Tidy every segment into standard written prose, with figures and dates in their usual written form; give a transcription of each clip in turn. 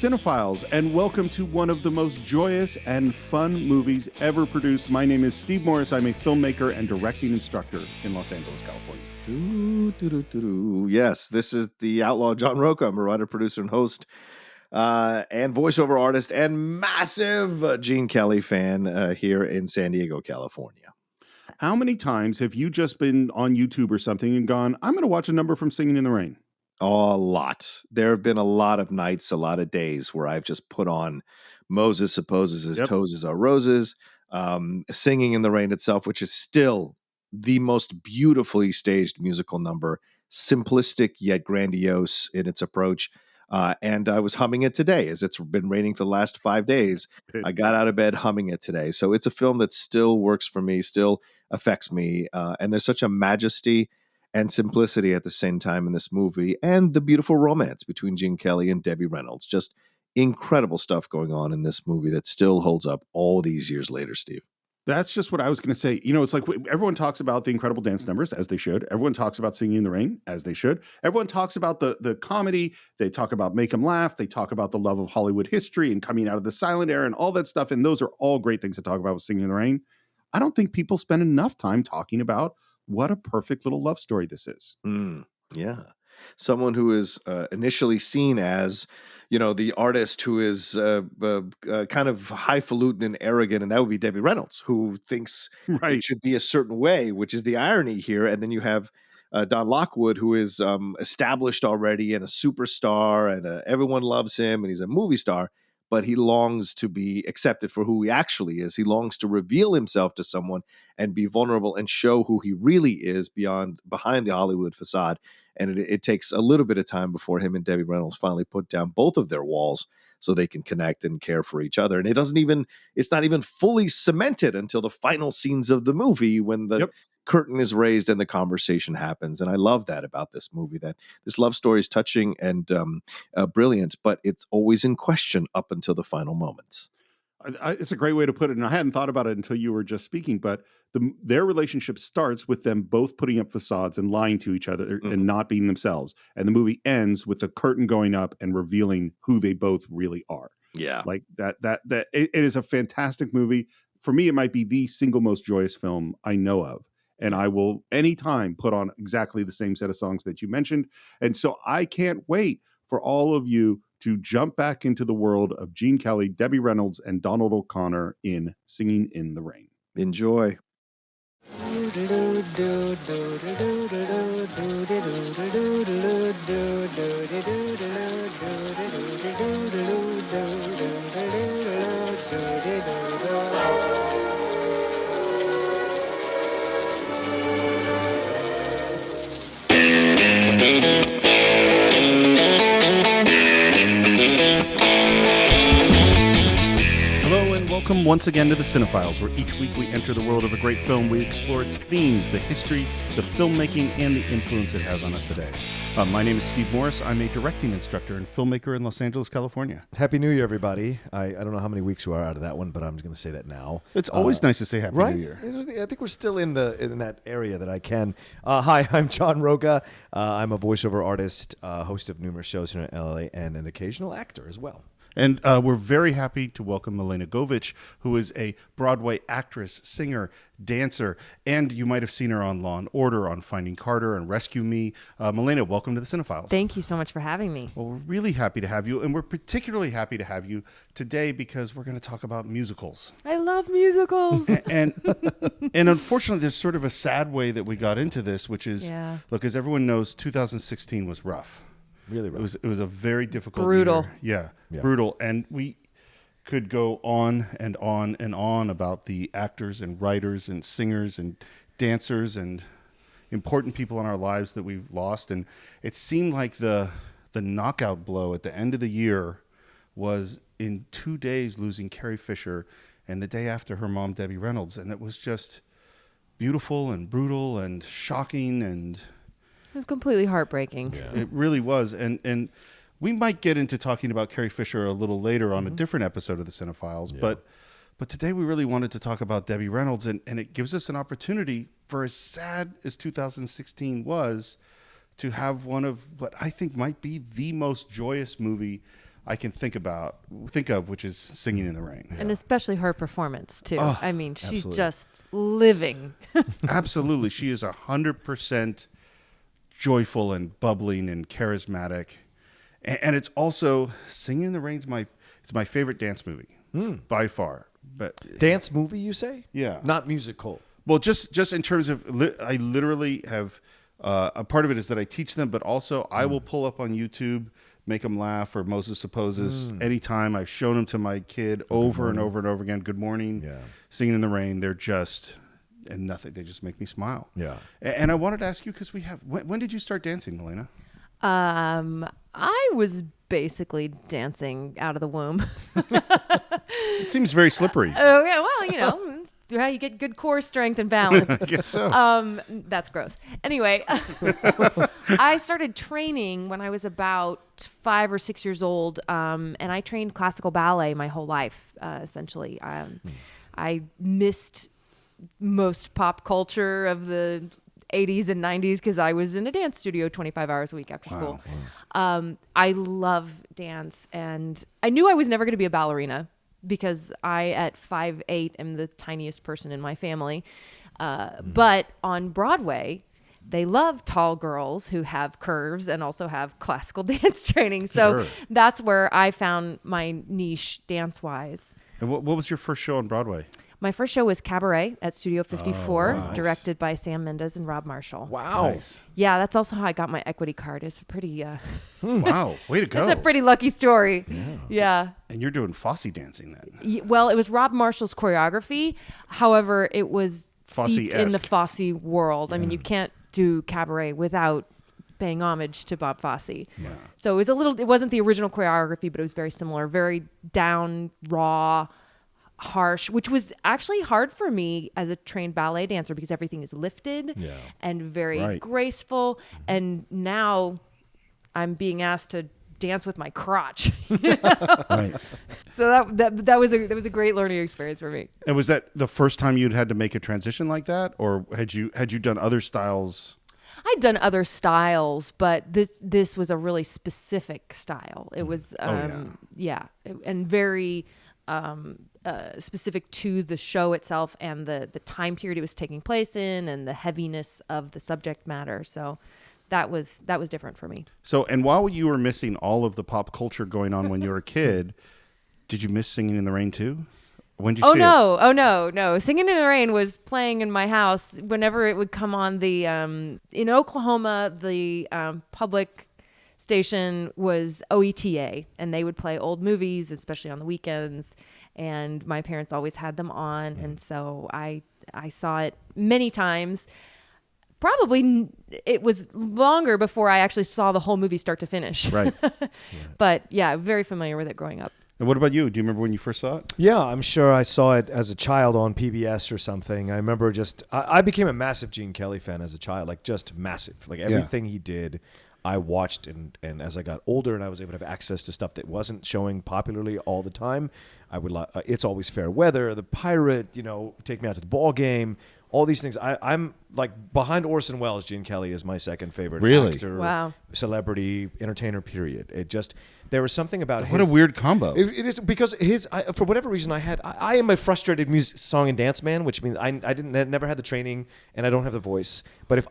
Cine-Files, and welcome to one of the most joyous and fun movies ever produced. My name is Steve Morris. I'm a filmmaker and directing instructor in Los Angeles, California. Yes, this is the outlaw John Rocha. I'm a writer, producer, and host, and voiceover artist, and massive Gene Kelly fan here in San Diego, California. How many times have you just been on YouTube or something and gone, I'm going to watch a number from Singin' In The Rain? Oh, a lot. There have been a lot of nights, a lot of days where I've just put on Moses Supposes His Toes Are Roses, Singing in the Rain itself, which is still the most beautifully staged musical number, simplistic yet grandiose in its approach. And I was humming it today, as it's been raining for the last 5 days. I got out of bed humming it today. So it's a film that still works for me, still affects me. And there's such a majesty and simplicity at the same time in this movie, and the beautiful romance between Gene Kelly and Debbie Reynolds. Just incredible stuff going on in this movie that still holds up all these years later, Steve. That's just what I was going to say. You know, it's like everyone talks about the incredible dance numbers, as they should. Everyone talks about Singing in the Rain, as they should. Everyone talks about the comedy. They talk about Make 'em Laugh. They talk about the love of Hollywood history and coming out of the silent era and all that stuff. And those are all great things to talk about with Singing in the Rain. I don't think people spend enough time talking about what a perfect little love story this is. Yeah. Someone who is initially seen as, you know, the artist who is kind of highfalutin and arrogant, and that would be Debbie Reynolds, who thinks it should be a certain way, which is the irony here. And then you have Don Lockwood, who is established already and a superstar, and everyone loves him, and he's a movie star. But he longs to be accepted for who he actually is. He longs to reveal himself to someone and be vulnerable and show who he really is behind the Hollywood facade. And it takes a little bit of time before him and Debbie Reynolds finally put down both of their walls so they can connect and care for each other. And it's not even fully cemented until the final scenes of the movie, when the curtain is raised and the conversation happens. And I love that about this movie, that this love story is touching and brilliant, but it's always in question up until the final moments. It's a great way to put it, and I hadn't thought about it until you were just speaking, but their relationship starts with them both putting up facades and lying to each other and not being themselves. And the movie ends with the curtain going up and revealing who they both really are. Yeah. Like it is a fantastic movie. For me, it might be the single most joyous film I know of. And I will anytime put on exactly the same set of songs that you mentioned. And so I can't wait for all of you to jump back into the world of Gene Kelly, Debbie Reynolds, and Donald O'Connor in Singing in the Rain. Enjoy. Welcome once again to the Cine-Files, where each week we enter the world of a great film. We explore its themes, the history, the filmmaking, and the influence it has on us today. My name is Steve Morris. I'm a directing instructor and filmmaker in Los Angeles, California. Happy New Year, everybody. I don't know how many weeks we are out of that one, but I'm going to say that now. It's always nice to say Happy New Year. I think we're still in that area that I can. Hi, I'm John Rocha. I'm a voiceover artist, host of numerous shows here in LA, and an occasional actor as well. And we're very happy to welcome Milena Govich, who is a Broadway actress, singer, dancer, and you might have seen her on Law & Order, on Finding Carter, and Rescue Me. Milena, welcome to the Cine-Files. Thank you so much for having me. Well, we're really happy to have you, and we're particularly happy to have you today because we're going to talk about musicals. I love musicals. and unfortunately, there's sort of a sad way that we got into this, which is, look, as everyone knows, 2016 was rough. Really rough. It was a very difficult brutal year. Yeah, brutal. And we could go on and on and on about the actors and writers and singers and dancers and important people in our lives that we've lost. And it seemed like the knockout blow at the end of the year was in 2 days losing Carrie Fisher and the day after her mom, Debbie Reynolds. And it was just beautiful and brutal and shocking, and it was completely heartbreaking. Yeah. It really was. And we might get into talking about Carrie Fisher a little later on a different episode of the Cine-Files. Yeah. But today we really wanted to talk about Debbie Reynolds, and it gives us an opportunity, for as sad as 2016 was, to have one of what I think might be the most joyous movie I can think of, which is Singing in the Rain. And especially her performance too. Oh, I mean, she's absolutely. just living. Absolutely, she is 100% joyful and bubbling and charismatic, and it's also Singing in the Rain's it's my favorite dance movie by far. But Dance movie, you say? Yeah. Not musical. well, just in terms of, I literally have a part of it is that I teach them, but also I will pull up on YouTube, Make Them Laugh or Moses Supposes anytime. I've shown them to my kid over and over and over again. Good Morning, Yeah. Singing in the Rain. They're just and nothing. They just make me smile. Yeah. And I wanted to ask you because when did you start dancing, Milena? I was basically dancing out of the womb. It seems very slippery. Oh yeah, well, it's how you get good core strength and balance. I guess so. That's gross. Anyway, I started training when I was about 5 or 6 years old, and I trained classical ballet my whole life, essentially. I missed most pop culture of the 80s and 90s because I was in a dance studio 25 hours a week after school. I love dance, and I knew I was never going to be a ballerina because I, at 5'8", am the tiniest person in my family. But on Broadway, they love tall girls who have curves and also have classical dance training. So Sure. that's where I found my niche dance-wise. And what was your first show on Broadway? My first show was Cabaret at Studio 54, nice. directed by Sam Mendes and Rob Marshall. Wow. Nice. Yeah, that's also how I got my equity card. It's a pretty, Wow, way to go. it's a pretty lucky story. Yeah. And you're doing Fosse dancing then. Well, it was Rob Marshall's choreography. However, it was steeped in the Fosse-esque. Fosse world. I mean, you can't do Cabaret without paying homage to Bob Fosse. So it wasn't the original choreography, but it was very similar, very down, raw, harsh, which was actually hard for me as a trained ballet dancer because everything is lifted and very graceful. And now I'm being asked to dance with my crotch. Right. So that was a great learning experience for me. And was that the first time you'd had to make a transition like that, or had you done other styles? I'd done other styles, but this was a really specific style. It was and very specific to the show itself and the time period it was taking place in and the heaviness of the subject matter. So that was different for me. So, and while you were missing all of the pop culture going on when you were a kid, did you miss Singing in the Rain too? When did you see it? Oh no! Singing in the Rain was playing in my house whenever it would come on. The in Oklahoma, the public station was OETA, and they would play old movies, especially on the weekends. And my parents always had them on, and so I saw it many times. Probably it was longer before I actually saw the whole movie start to finish. Right. But yeah, very familiar with it growing up. And what about you? Do you remember when you first saw it? Yeah, I'm sure I saw it as a child on PBS or something. I remember I became a massive Gene Kelly fan as a child, like just massive. Like everything he did, I watched, and as I got older and I was able to have access to stuff that wasn't showing popularly all the time, I would It's Always Fair Weather, The Pirate, Take Me Out to the Ball Game, all these things. I'm like behind Orson Welles. Gene Kelly is my second favorite actor, Wow. celebrity, entertainer. Period. There was something about What a weird combo. It is because for whatever reason I am a frustrated song and dance man, which means I never had the training and I don't have the voice. But if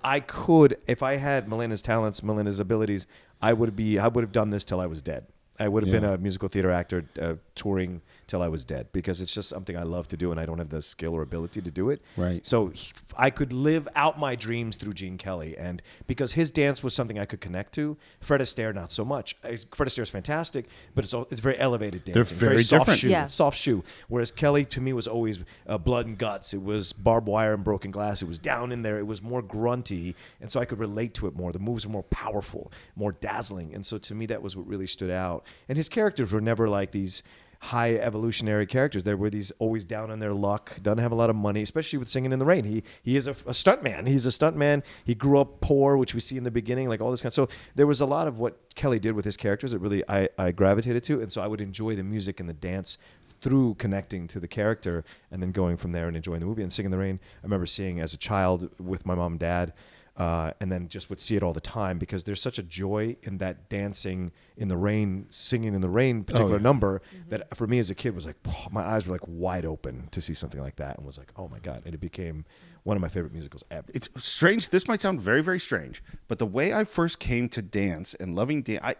I had Milena's talents, Milena's abilities, I would have done this till I was dead. I would have been a musical theater actor touring till I was dead because it's just something I love to do and I don't have the skill or ability to do it. Right. So I could live out my dreams through Gene Kelly, and because his dance was something I could connect to. Fred Astaire, not so much. Fred Astaire is fantastic, but it's very elevated dancing. They're very soft different. shoe. Yeah. It's soft shoe. Whereas Kelly to me was always blood and guts. It was barbed wire and broken glass. It was down in there. It was more grunty, and so I could relate to it more. The moves were more powerful, more dazzling, and so to me that was what really stood out. And his characters were never like these high evolutionary characters. There were these always down on their luck, doesn't have a lot of money, especially with Singing in the Rain. He is a stuntman. He's a stuntman. He grew up poor, which we see in the beginning, like all this kind. So there was a lot of what Kelly did with his characters that really I gravitated to, and so I would enjoy the music and the dance through connecting to the character and then going from there and enjoying the movie. And Singing in the Rain, I remember seeing as a child with my mom and dad. and then just would see it all the time because there's such a joy in that dancing in the rain, singing in the rain particular number that for me as a kid was like, my eyes were like wide open to see something like that and was like, oh my God. And it became one of my favorite musicals ever. It's strange. This might sound very, very strange, but the way I first came to dance and loving dance,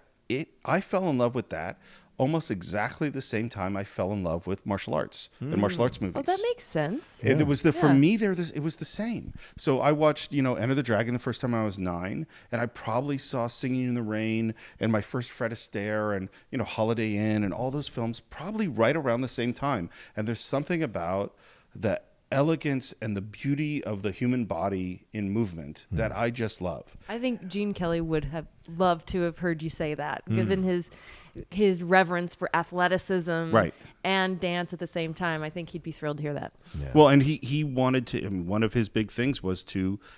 I fell in love with that almost exactly the same time I fell in love with martial arts and martial arts movies. Oh, that makes sense. And it was for me it was the same. So I watched, Enter the Dragon the first time I was 9, and I probably saw Singing in the Rain and my first Fred Astaire and, Holiday Inn and all those films probably right around the same time. And there's something about the elegance and the beauty of the human body in movement that I just love. I think Gene Kelly would have loved to have heard you say that, given his reverence for athleticism and dance at the same time. I think he'd be thrilled to hear that. Yeah. Well, and he wanted to, one of his big things was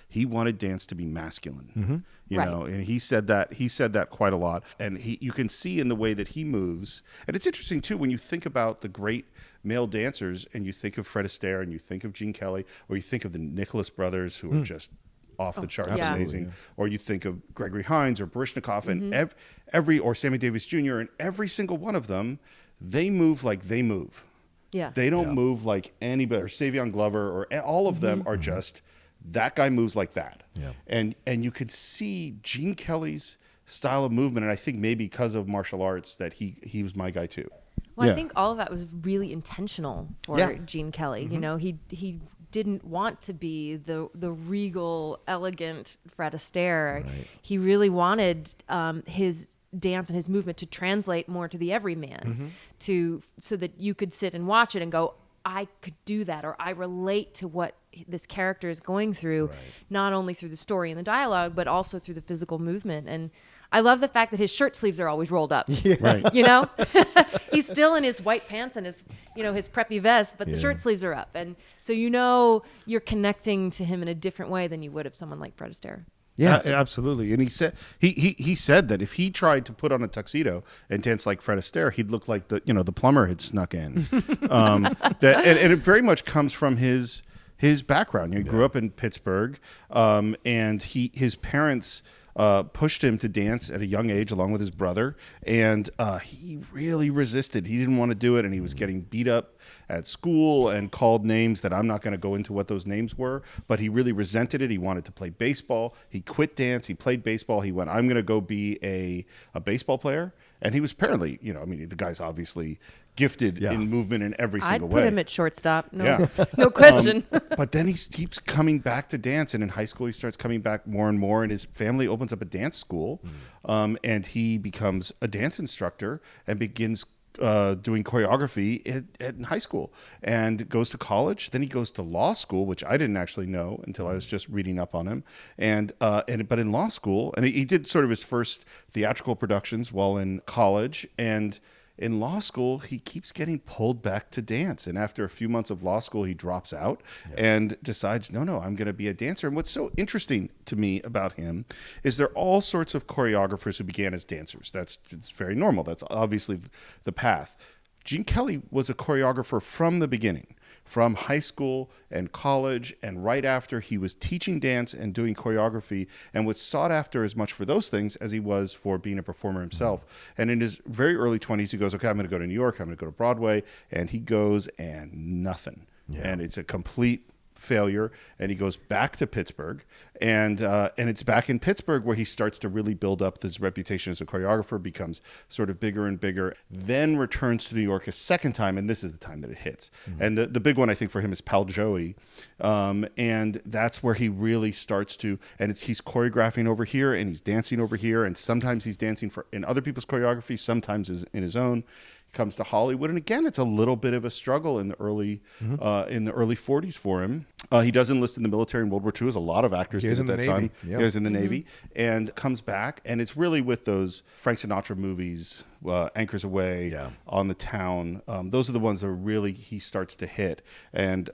he wanted dance to be masculine. You know, and he said that quite a lot. And you can see in the way that he moves. And it's interesting too when you think about the great male dancers and you think of Fred Astaire and you think of Gene Kelly or you think of the Nicholas brothers who are just off the charts amazing, or you think of Gregory Hines or Baryshnikov and every or Sammy Davis Jr. and every single one of them, they move like they move. Yeah, they don't move like anybody, or Savion Glover, or all of them are just that guy moves like that. Yeah, and you could see Gene Kelly's style of movement, and I think maybe because of martial arts that he was my guy too. Well, I think all of that was really intentional for Gene Kelly. You know, he didn't want to be the regal, elegant Fred Astaire. Right. He really wanted his dance and his movement to translate more to the everyman, so that you could sit and watch it and go, I could do that, or I relate to what this character is going through, not only through the story and the dialogue, but also through the physical movement. And I love the fact that his shirt sleeves are always rolled up. Yeah. Right. You know, he's still in his white pants and his preppy vest, but the shirt sleeves are up. And so, you're connecting to him in a different way than you would if someone like Fred Astaire. Yeah, absolutely. And he said that if he tried to put on a tuxedo and dance like Fred Astaire, he'd look like the plumber had snuck in. And it very much comes from his background. He grew up in Pittsburgh, and his parents pushed him to dance at a young age along with his brother, and he really resisted. He didn't want to do it, and he was getting beat up at school and called names that I'm not going to go into what those names were, but he really resented it. He wanted to play baseball. He quit dance. He played baseball. He went, I'm going to go be a baseball player. And he was apparently, the guy's obviously gifted in movement in every single way. I'd put him at shortstop. No, no question. But then he keeps coming back to dance. And in high school, he starts coming back more and more. And his family opens up a dance school. And he becomes a dance instructor and begins doing choreography in high school, and goes to college. Then he goes to law school, which I didn't actually know until I was just reading up on him. But in law school, and he did sort of his first theatrical productions while in college. And in law school, he keeps getting pulled back to dance. And after a few months of law school, he drops out and decides, no, I'm going to be a dancer. And what's so interesting to me about him is there are all sorts of choreographers who began as dancers. It's very normal. That's obviously the path. Gene Kelly was a choreographer from the beginning. From high school and college, and right after, he was teaching dance and doing choreography, and was sought after as much for those things as he was for being a performer himself. And in his very early 20s, he goes, okay, I'm going to go to New York, I'm going to go to Broadway, and he goes and nothing. And it's a complete failure, and he goes back to Pittsburgh, and it's back in Pittsburgh where he starts to really build up his reputation as a choreographer, becomes sort of bigger and bigger, then returns to New York a second time, and this is the time that it hits. And the big one I think for him is Pal Joey, and that's where he really starts to, and he's choreographing over here and he's dancing over here, and sometimes he's dancing in other people's choreography, sometimes in his own. Comes to Hollywood, and again, it's a little bit of a struggle in the early 40s for him. He does enlist in the military in World War II, as a lot of actors did at that time. He was in the Navy, and comes back, and it's really with those Frank Sinatra movies, Anchors Away, On the Town. Those are the ones that really he starts to hit, and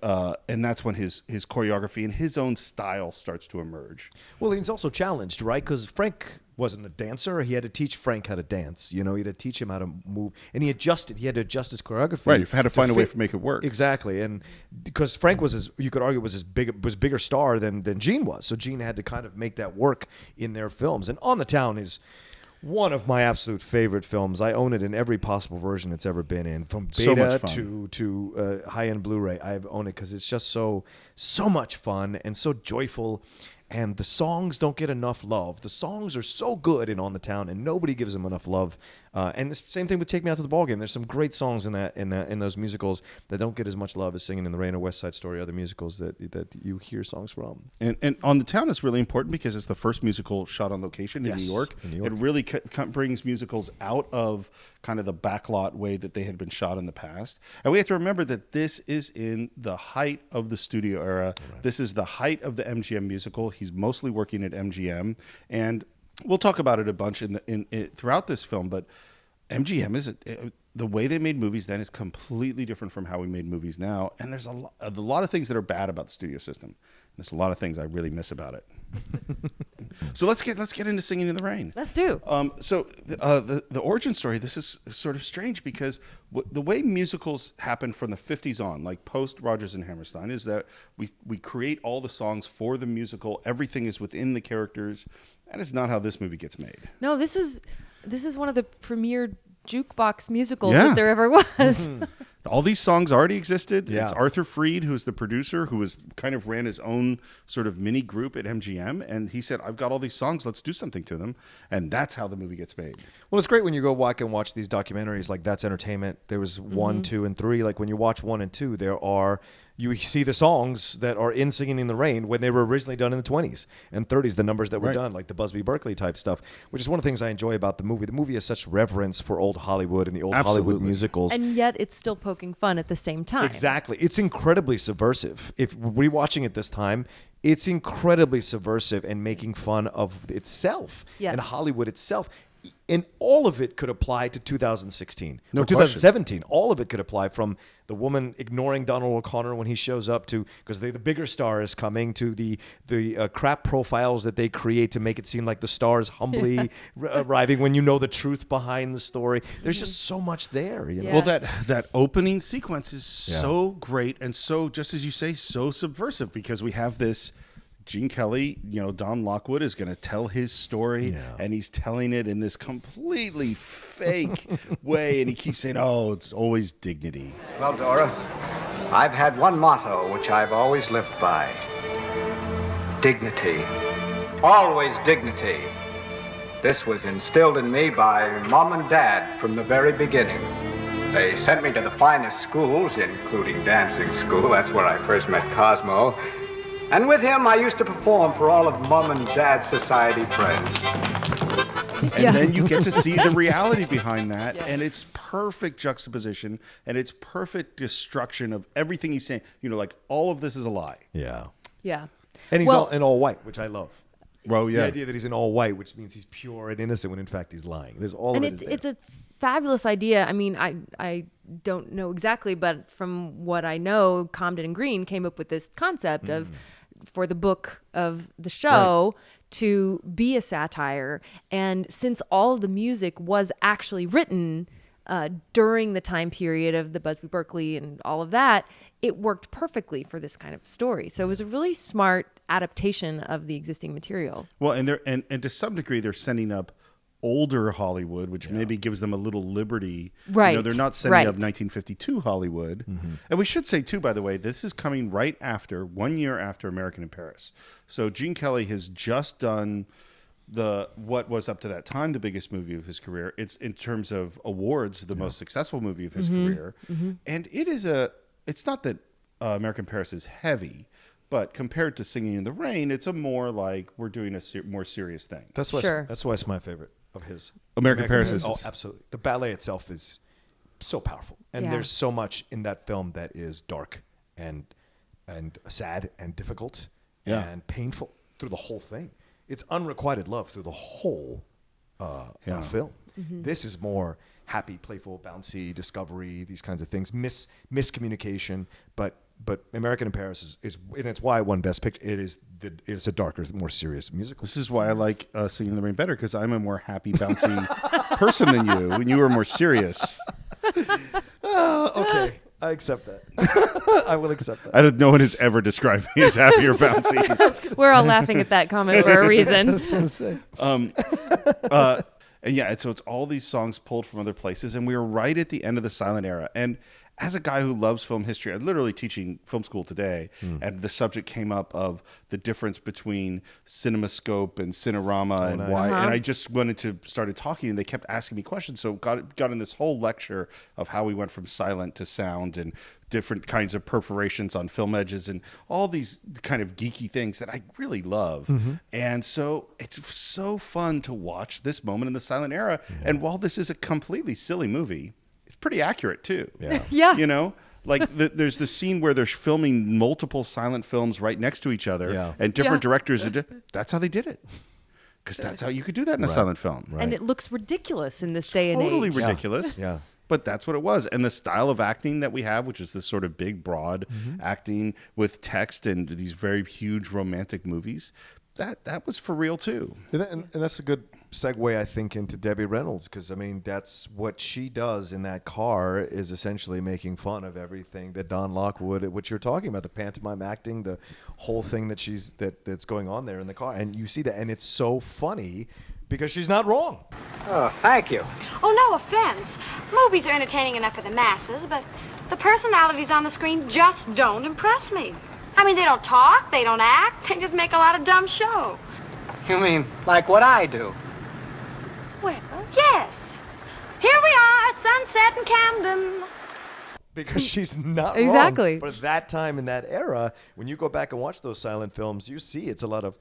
that's when his choreography and his own style starts to emerge. Well, he's also challenged, right? Because Frank wasn't a dancer. He had to teach Frank how to dance. You know, he had to teach him how to move, and he had to adjust his choreography. Right, you had to find a way to make it work. Exactly, and because Frank you could argue was bigger star than Jean was, so Jean had to kind of make that work in their films. And On the Town is one of my absolute favorite films. I own it in every possible version it's ever been in, from So beta much fun. to high-end Blu-ray. I own it because it's just so much fun and so joyful. And the songs don't get enough love. The songs are so good in On the Town, and nobody gives them enough love. And the same thing with Take Me Out to the Ballgame. There's some great songs in those musicals that don't get as much love as Singin' in the Rain or West Side Story, other musicals that you hear songs from. And On the Town is really important because it's the first musical shot on location in New York. It really brings musicals out of kind of the backlot way that they had been shot in the past. And we have to remember that this is in the height of the studio era. Right. This is the height of the MGM musical. He's mostly working at MGM, and we'll talk about it a bunch throughout this film. But MGM is the way they made movies then is completely different from how we made movies now. And there's a lot of things that are bad about the studio system. There's a lot of things I really miss about it. So let's get into Singin' in the Rain. Let's do. So the origin story. This is sort of strange because the way musicals happen from the 50s on, like post Rodgers and Hammerstein, is that we create all the songs for the musical. Everything is within the characters. That is not how this movie gets made. No, this is one of the premier jukebox musicals that there ever was. All these songs already existed. Yeah. It's Arthur Freed, who's the producer, who kind of ran his own sort of mini group at MGM, and he said, "I've got all these songs. Let's do something to them," and that's how the movie gets made. Well, it's great when you go back and watch these documentaries like That's Entertainment. There was 1, 2, and 3. Like when you watch 1 and 2, you see the songs that are in Singin' in the Rain when they were originally done in the 20s and 30s, the numbers that were done, like the Busby Berkeley type stuff, which is one of the things I enjoy about the movie. The movie has such reverence for old Hollywood and the old Hollywood musicals. And yet it's still poking fun at the same time. Exactly. It's incredibly subversive. If rewatching it this time, it's incredibly subversive and making fun of itself and Hollywood itself. And all of it could apply to 2016 or 2017. All of it could apply, from the woman ignoring Donald O'Connor when he shows up to, because the bigger star is coming, to the crap profiles that they create to make it seem like the star is humbly arriving when you know the truth behind the story. There's just so much there. You know? Well, that opening sequence is so great and so, just as you say, so subversive, because we have this Gene Kelly, Don Lockwood is going to tell his story, and he's telling it in this completely fake way, and he keeps saying, "Oh, it's always dignity." Well, Dora, I've had one motto which I've always lived by. Dignity. Always dignity. This was instilled in me by Mom and Dad from the very beginning. They sent me to the finest schools, including dancing school. That's where I first met Cosmo. And with him, I used to perform for all of Mom and Dad's society friends. And then you get to see the reality behind that, and it's perfect juxtaposition, and it's perfect destruction of everything he's saying. Like all of this is a lie. Yeah. Yeah. And he's in all white, which I love. Well, The idea that he's in all white, which means he's pure and innocent, when in fact he's lying. There's all of it. It's a fabulous idea. I mean, I don't know exactly, but from what I know, Comden and Green came up with this concept of, for the book of the show, to be a satire. And since all of the music was actually written during the time period of the Busby Berkeley and all of that, it worked perfectly for this kind of story. So it was a really smart adaptation of the existing material. Well, and to some degree, they're sending up older Hollywood, which maybe gives them a little liberty. Right. They're not setting up 1952 Hollywood. And we should say, too, by the way, this is coming right after, 1 year after American in Paris. So Gene Kelly has just done what was up to that time the biggest movie of his career. It's, in terms of awards, the most successful movie of his career. And it's not that American in Paris is heavy, but compared to Singin' in the Rain, it's a more like we're doing a more serious thing. That's why it's my favorite of his. American Paris is... Oh, absolutely. The ballet itself is so powerful. And there's so much in that film that is dark and sad and difficult and painful through the whole thing. It's unrequited love through the whole film. This is more happy, playful, bouncy, discovery, these kinds of things. Miscommunication, but But American in Paris is and it's why it won Best Picture. It's a darker, more serious musical. This is why I like Singing in the Rain better, because I'm a more happy, bouncy person than you, and you were more serious. Okay, I accept that. I will accept that. I don't. No one has ever described me as happy or bouncy. We're all laughing at that comment for a reason. I was gonna say. And yeah, so it's all these songs pulled from other places, and we were right at the end of the silent era. And as a guy who loves film history, I'm literally teaching film school today, and the subject came up of the difference between CinemaScope and Cinerama and why. And I just started talking, and they kept asking me questions. So got in this whole lecture of how we went from silent to sound and different kinds of perforations on film edges and all these kind of geeky things that I really love. And so it's so fun to watch this moment in the silent era. And while this is a completely silly movie, it's pretty accurate too. Yeah. You know, like there's the scene where they're filming multiple silent films right next to each other, and different directors. That's how they did it, because that's how you could do that in a silent film. And it looks ridiculous in this day and Totally age. ridiculous. Yeah. But that's what it was. And the style of acting that we have, which is this sort of big, broad acting with text and these very huge romantic movies, that was for real too. And that's a good segue, I think, into Debbie Reynolds, because I mean that's what she does in that car is essentially making fun of everything that Don Lockwood, what you're talking about, the pantomime acting, the whole thing that's going on there in the car, and you see that, and it's so funny because she's not wrong. Oh, thank you. Oh, no offense. Movies are entertaining enough for the masses, but the personalities on the screen just don't impress me. I mean, they don't talk, they don't act, they just make a lot of dumb show. You mean like what I do? Well, yes. Here we are, sunset in Camden. Because she's not Exactly. wrong. But at that time in that era, when you go back and watch those silent films, you see it's a lot of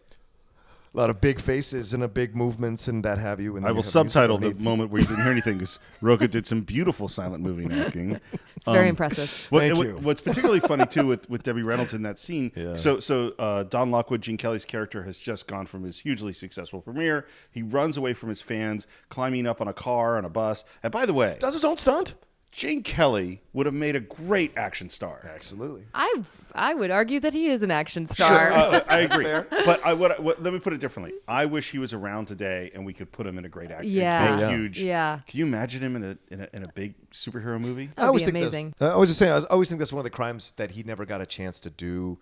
big faces and a big movements and that have you. And I will subtitle the moment where you didn't hear anything, because Rocha did some beautiful silent movie acting. It's very impressive. Thank you. What's particularly funny too with Debbie Reynolds in that scene. So Don Lockwood, Gene Kelly's character, has just gone from his hugely successful premiere. He runs away from his fans, climbing up on a car, on a bus. And by the way, does his own stunt. Gene Kelly would have made a great action star. Absolutely. I would argue that he is an action star. I agree. But let me put it differently. I wish he was around today and we could put him in a great actor. Huge. Yeah. Can you imagine him in a big superhero movie? That would be amazing. I was just saying, I always think that's one of the crimes that he never got a chance to do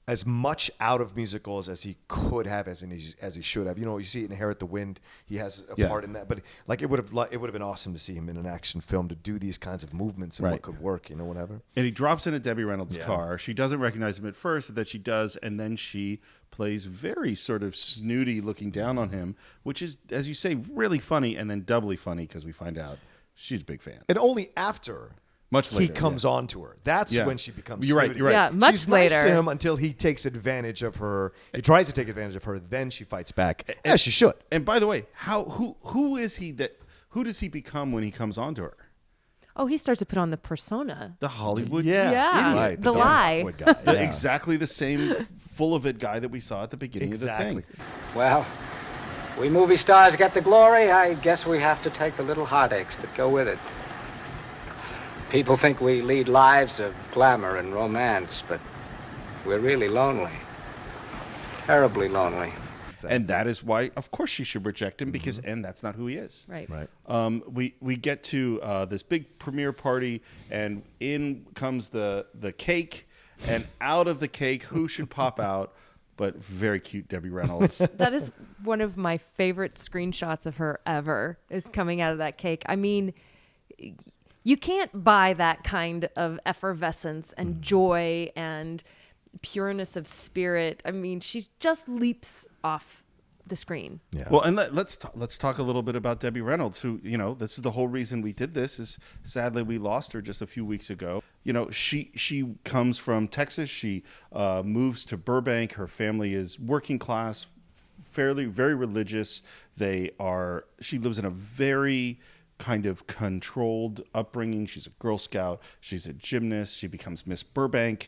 as much out of musicals as he could have, as he should have. You know, you see it in Inherit the Wind. He has a part in that, but like it would have been awesome to see him in an action film to do these kinds of movements and what could work. You know, whatever. And he drops into Debbie Reynolds' car. She doesn't recognize him at first, that she does, and then she plays very sort of snooty, looking down on him, which is, as you say, really funny, and then doubly funny because we find out she's a big fan. And only after. Much later, he comes on to her. That's when she becomes You're right. snooty. You're right. Yeah, much She's later. nice to him until he takes advantage of her. He tries to take advantage of her. Then she fights back, as she should. And by the way, who is he that? Who does he become when he comes on to her? Oh, he starts to put on the persona. The Hollywood Yeah. Right, The lie. Guy. Yeah. Exactly the same full of it guy that we saw at the beginning of the thing. Well, we movie stars get the glory. I guess we have to take the little heartaches that go with it. People think we lead lives of glamour and romance, but we're really lonely. Terribly lonely. And that is why, of course, she should reject him, because and that's not who he is. Right. We get to this big premiere party, and in comes the cake, and out of the cake, who should pop out but very cute Debbie Reynolds. That is one of my favorite screenshots of her ever, is coming out of that cake. I mean, you can't buy that kind of effervescence and joy and pureness of spirit. I mean, she just leaps off the screen. Yeah. Well, and let's talk a little bit about Debbie Reynolds, who, you know, this is the whole reason we did this, is sadly we lost her just a few weeks ago. You know, she comes from Texas. She moves to Burbank. Her family is working class, very religious. She lives in a very kind of controlled upbringing. She's a Girl Scout. She's a gymnast. She becomes Miss Burbank.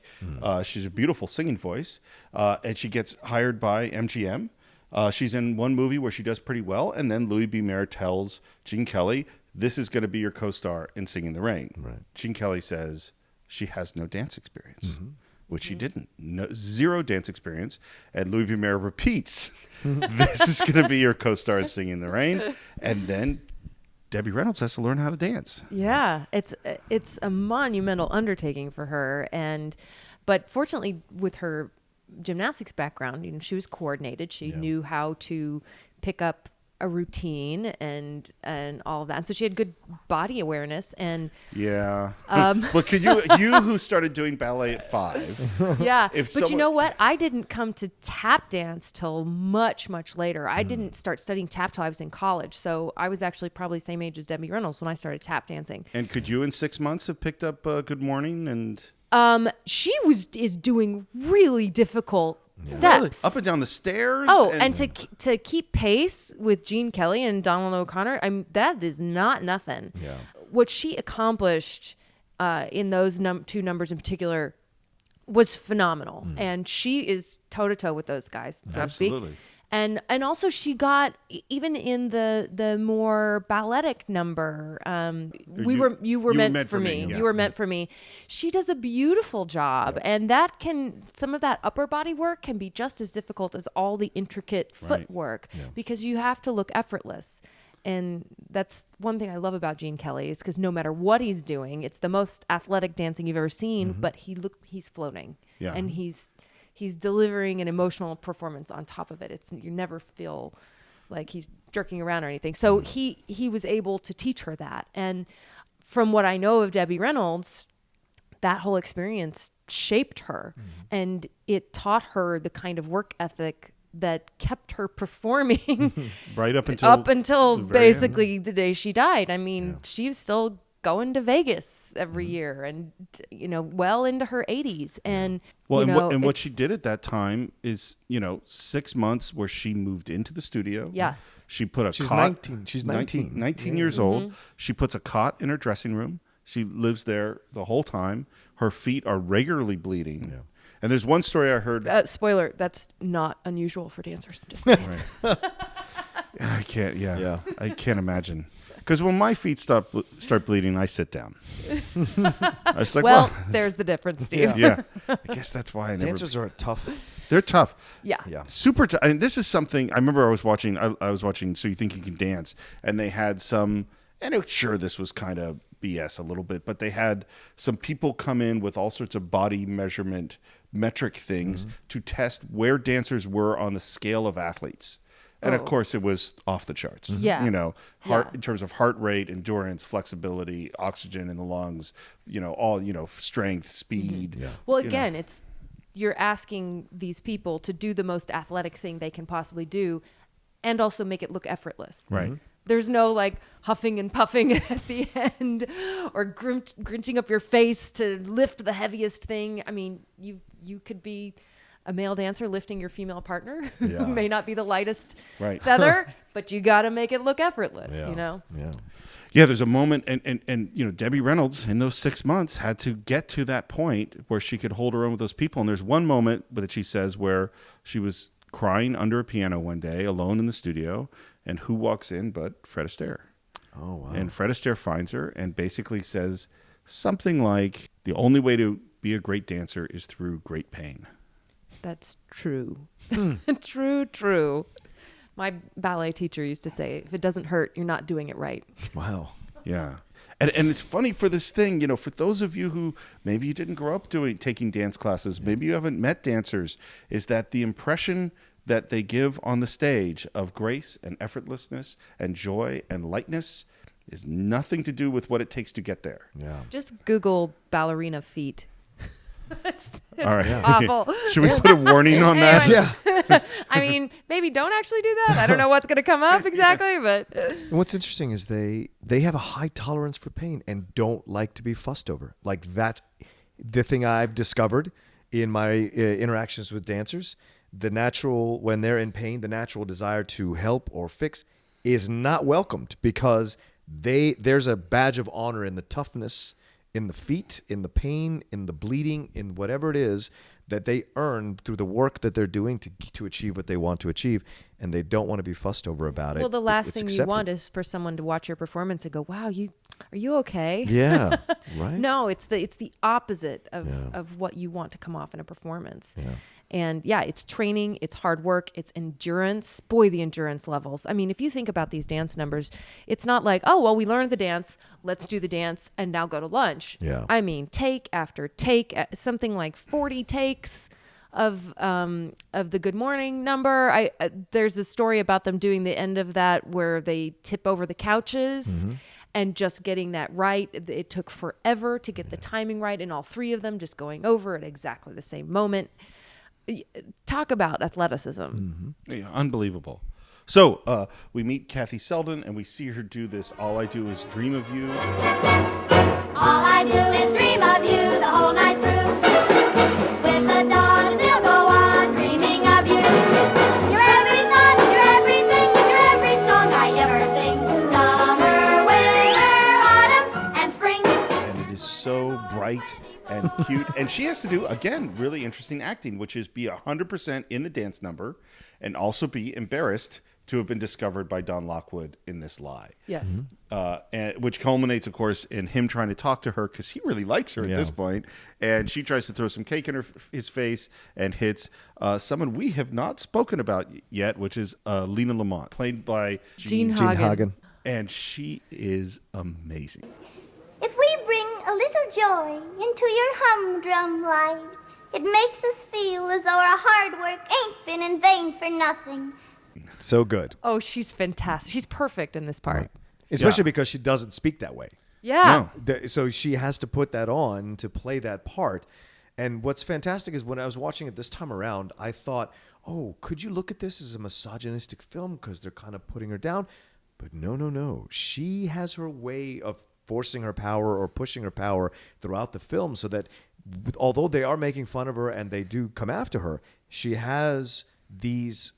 She's a beautiful singing voice. And she gets hired by MGM. She's in one movie where she does pretty well. And then Louis B. Mayer tells Gene Kelly, this is going to be your co-star in Singin' in the Rain. Right. Gene Kelly says, she has no dance experience, which she didn't. No, zero dance experience. And Louis B. Mayer repeats, this is going to be your co-star in Singin' in the Rain. And then Debbie Reynolds has to learn how to dance. Yeah, it's a monumental undertaking for her, but fortunately with her gymnastics background, she was coordinated. She knew how to pick up a routine and all of that, and so she had good body awareness. And but could you who started doing ballet at 5? Yeah, but you know what? I didn't come to tap dance till much later. I didn't start studying tap till I was in college, so I was actually probably the same age as Debbie Reynolds when I started tap dancing. And could you in 6 months have picked up Good Morning and? She is doing really difficult steps up and down the stairs. Oh, and to keep pace with Gene Kelly and Donald O'Connor, that is not nothing. Yeah. What she accomplished in those 2 numbers in particular was phenomenal, and she is toe to toe with those guys. So Absolutely. To speak. And also she got, even in the more balletic number, you were meant for me. Yeah. You were meant for me. She does a beautiful job, and some of that upper body work can be just as difficult as all the intricate footwork because you have to look effortless. And that's one thing I love about Gene Kelly, is because no matter what he's doing, it's the most athletic dancing you've ever seen, but he's floating, and he's delivering an emotional performance on top of it. You never feel like he's jerking around or anything. So he was able to teach her that. And from what I know of Debbie Reynolds, that whole experience shaped her, and it taught her the kind of work ethic that kept her perforning right up until basically the day she died. I mean, she was still going to Vegas every year, and well into her 80s. And what she did at that time is 6 months where she moved into the studio. Yes, she put a she's cot. 19. She's 19. 19 years old. She puts a cot in her dressing room. She lives there the whole time. Her feet are regularly bleeding. Yeah. And there's one story I heard. Spoiler: that's not unusual for dancers. Just I can't. Yeah. I can't imagine. Because when my feet start bleeding, I sit down. I was like, well, there's the difference, Steve. Yeah. I guess that's why I never. Dancers are tough. They're tough. Yeah. Super tough. And this is something I remember. I was watching So You Think You Can Dance, and they had some. And this was kind of BS a little bit, but they had some people come in with all sorts of body metric things to test where dancers were on the scale of athletes. And of course, it was off the charts. Yeah. In terms of heart rate, endurance, flexibility, oxygen in the lungs, strength, speed. Yeah. Well, again, you're asking these people to do the most athletic thing they can possibly do, and also make it look effortless. Right. There's no huffing and puffing at the end, or grinching up your face to lift the heaviest thing. I mean, you could be a male dancer lifting your female partner who may not be the lightest feather, but you got to make it look effortless, Yeah. Yeah, there's a moment, and Debbie Reynolds in those 6 months had to get to that point where she could hold her own with those people. And there's one moment that she says where she was crying under a piano one day, alone in the studio, and who walks in but Fred Astaire. Oh, wow. And Fred Astaire finds her and basically says something like, the only way to be a great dancer is through great pain. That's true. True. My ballet teacher used to say, if it doesn't hurt, you're not doing it right. Wow. Yeah. And it's funny for this thing, for those of you who maybe you didn't grow up taking dance classes, maybe you haven't met dancers, is that the impression that they give on the stage of grace and effortlessness and joy and lightness is nothing to do with what it takes to get there. Yeah. Just Google ballerina feet. It's All right. awful. Should we put a warning on that? Anyway. Yeah. I mean, maybe don't actually do that. I don't know what's going to come up exactly, but And what's interesting is they have a high tolerance for pain and don't like to be fussed over. Like, that's the thing I've discovered in my interactions with dancers. When they're in pain, the natural desire to help or fix is not welcomed, because there's a badge of honor in the toughness, in the feet, in the pain, in the bleeding, in whatever it is that they earn through the work that they're doing to achieve what they want to achieve, and they don't want to be fussed over about it. Well, the last It's thing accepted. you want is for someone to watch your performance and go, wow, you are you okay? Yeah, right. No, it's the opposite of what you want to come off in a performance. Yeah. And yeah, it's training, it's hard work, it's endurance. Boy, the endurance levels. I mean, if you think about these dance numbers, it's not like, oh, well, we learned the dance, let's do the dance and now go to lunch. Yeah. I mean, take after take, something like 40 takes of the Good Morning number. There's a story about them doing the end of that where they tip over the couches. And just getting that right. It took forever to get the timing right, and all three of them just going over at exactly the same moment. Talk about athleticism. Yeah, unbelievable. So we meet Kathy Selden, and we see her do this All I Do Is Dream of You. All I do is dream of you the whole night through. With the dawn I still go on dreaming of you. You're every thought, you're everything, you're every song I ever sing. Summer, winter, autumn, and spring. And it is so bright and cute. And she has to do, again, really interesting acting, which is be 100% in the dance number and also be embarrassed to have been discovered by Don Lockwood in this lie. Yes. And which culminates, of course, in him trying to talk to her because he really likes her at this point. And she tries to throw some cake in his face and hits someone we have not spoken about yet, which is Lena Lamont, played by Jean Jean Hagan. Hagan. And she is amazing. If we bring a little joy into your humdrum lives, it makes us feel as though our hard work ain't been in vain for nothing. So good. Oh, she's fantastic. She's perfect in this part. Right. Especially because she doesn't speak that way. Yeah. So she has to put that on to play that part. And what's fantastic is when I was watching it this time around, I thought, oh, could you look at this as a misogynistic film because they're kind of putting her down? But no. She has her way of forcing her power or pushing her power throughout the film so that although they are making fun of her and they do come after her, she has these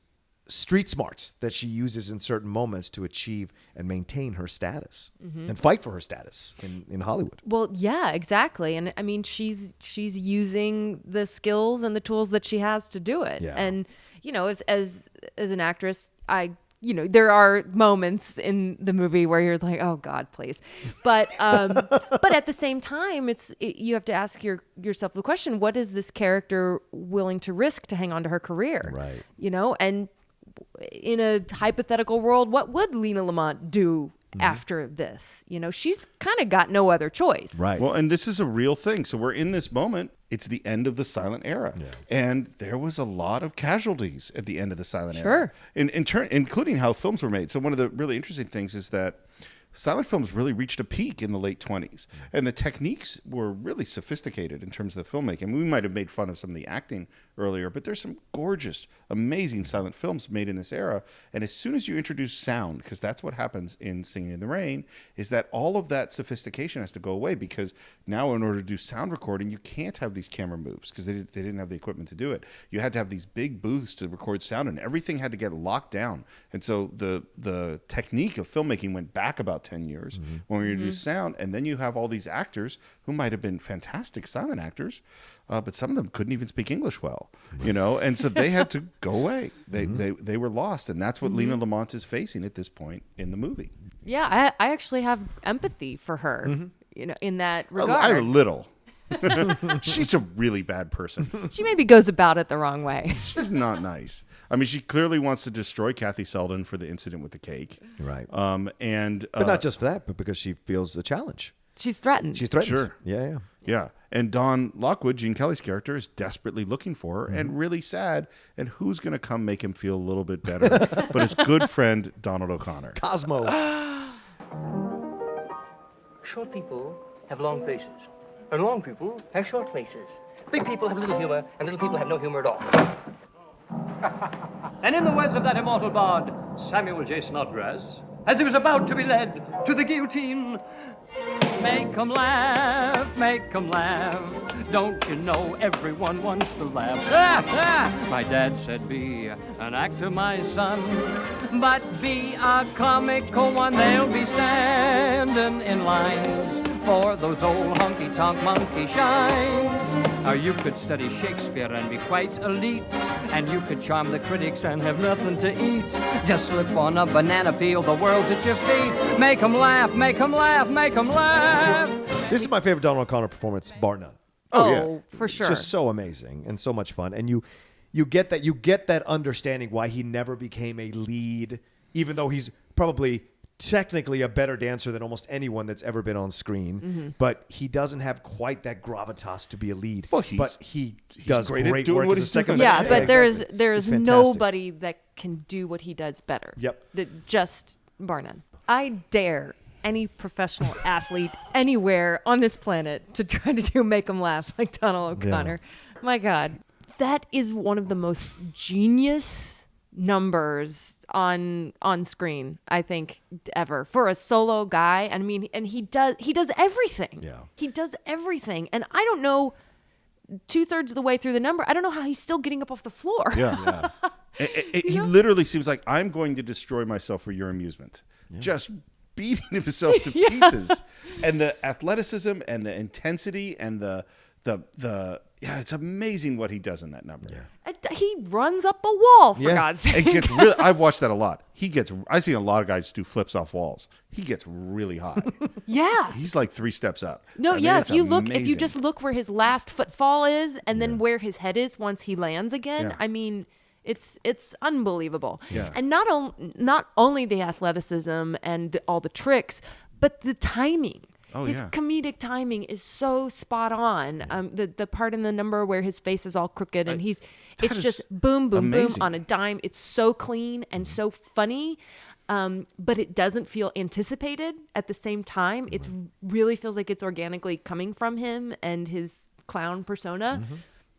street smarts that she uses in certain moments to achieve and maintain her status and fight for her status in Hollywood. Well, yeah, exactly. And I mean, she's using the skills and the tools that she has to do it. Yeah. And, you know, as an actress, there are moments in the movie where you're like, oh God, please. But at the same time, you have to ask yourself the question, what is this character willing to risk to hang on to her career? Right. You know, and in a hypothetical world, what would Lena Lamont do after this? You know, she's kind of got no other choice. Right. Well, and this is a real thing. So we're in this moment. It's the end of the silent era. Yeah. And there was a lot of casualties at the end of the silent era. Including how films were made. So one of the really interesting things is that silent films really reached a peak in the late 20s. And the techniques were really sophisticated in terms of the filmmaking. We might have made fun of some of the acting earlier, but there's some gorgeous, amazing silent films made in this era. And as soon as you introduce sound, because that's what happens in Singin' in the Rain, is that all of that sophistication has to go away because now in order to do sound recording, you can't have these camera moves because they didn't have the equipment to do it. You had to have these big booths to record sound and everything had to get locked down. And so the technique of filmmaking went back about 10 years when we introduced sound. And then you have all these actors who might have been fantastic silent actors, but some of them couldn't even speak English well, you know, and so they had to go away. They were lost, and that's what Lena Lamont is facing at this point in the movie. Yeah, I actually have empathy for her, you know, in that regard. I have a little. She's a really bad person. She maybe goes about it the wrong way. She's not nice. I mean, she clearly wants to destroy Kathy Selden for the incident with the cake. Right. But not just for that, but because she feels the challenge. She's threatened. Sure. Yeah. And Don Lockwood, Gene Kelly's character, is desperately looking for her and really sad. And who's going to come make him feel a little bit better but his good friend, Donald O'Connor. Cosmo. Short people have long faces, and long people have short faces. Big people have little humor, and little people have no humor at all. And in the words of that immortal bard, Samuel J. Snodgrass, as he was about to be led to the guillotine, make 'em laugh, don't you know everyone wants to laugh? My dad said be an actor, my son, but be a comical one. They'll be standing in lines for those old honky-tonk monkey shines. You could study Shakespeare and be quite elite, and you could charm the critics and have nothing to eat. Just slip on a banana peel, the world's at your feet. Make 'em laugh, make 'em laugh, make 'em laugh. This is my favorite Donald O'Connor performance, bar none. Oh, for sure. Just so amazing and so much fun. And you get that understanding why he never became a lead, even though he's probably technically a better dancer than almost anyone that's ever been on screen. But he doesn't have quite that gravitas to be a lead. Well, he does great at great doing work what as a he's second. doing. Yeah, but exactly. there's He's fantastic. nobody that can do what he does better. Yep. Just bar none. I dare any professional athlete anywhere on this planet to try to make him laugh like Donald O'Connor. My God. That is one of the most genius numbers on screen, I think, ever for a solo guy. I mean, and he does everything. Yeah. He does everything. And I don't know, 2/3 of the way through the number, I don't know how he's still getting up off the floor. Yeah. He literally seems like, I'm going to destroy myself for your amusement. Just beating himself to pieces. And the athleticism and the intensity and the it's amazing what he does in that number. And he runs up a wall, for God's sake. It gets really, I've watched that a lot. I've seen a lot of guys do flips off walls. He gets really high. Yeah. He's like 3 steps up. No, I mean, yeah. it's If you amazing. just look where his last footfall is, and then where his head is once he lands again, Yeah. I mean, it's unbelievable. Yeah. And not only the athleticism and all the tricks, but the timing. Oh, his yeah. comedic timing is so spot on. The part in the number where his face is all crooked and it's is just boom, boom, amazing. boom on a dime. It's so clean and so funny, but it doesn't feel anticipated at the same time. It really feels like it's organically coming from him and his clown persona.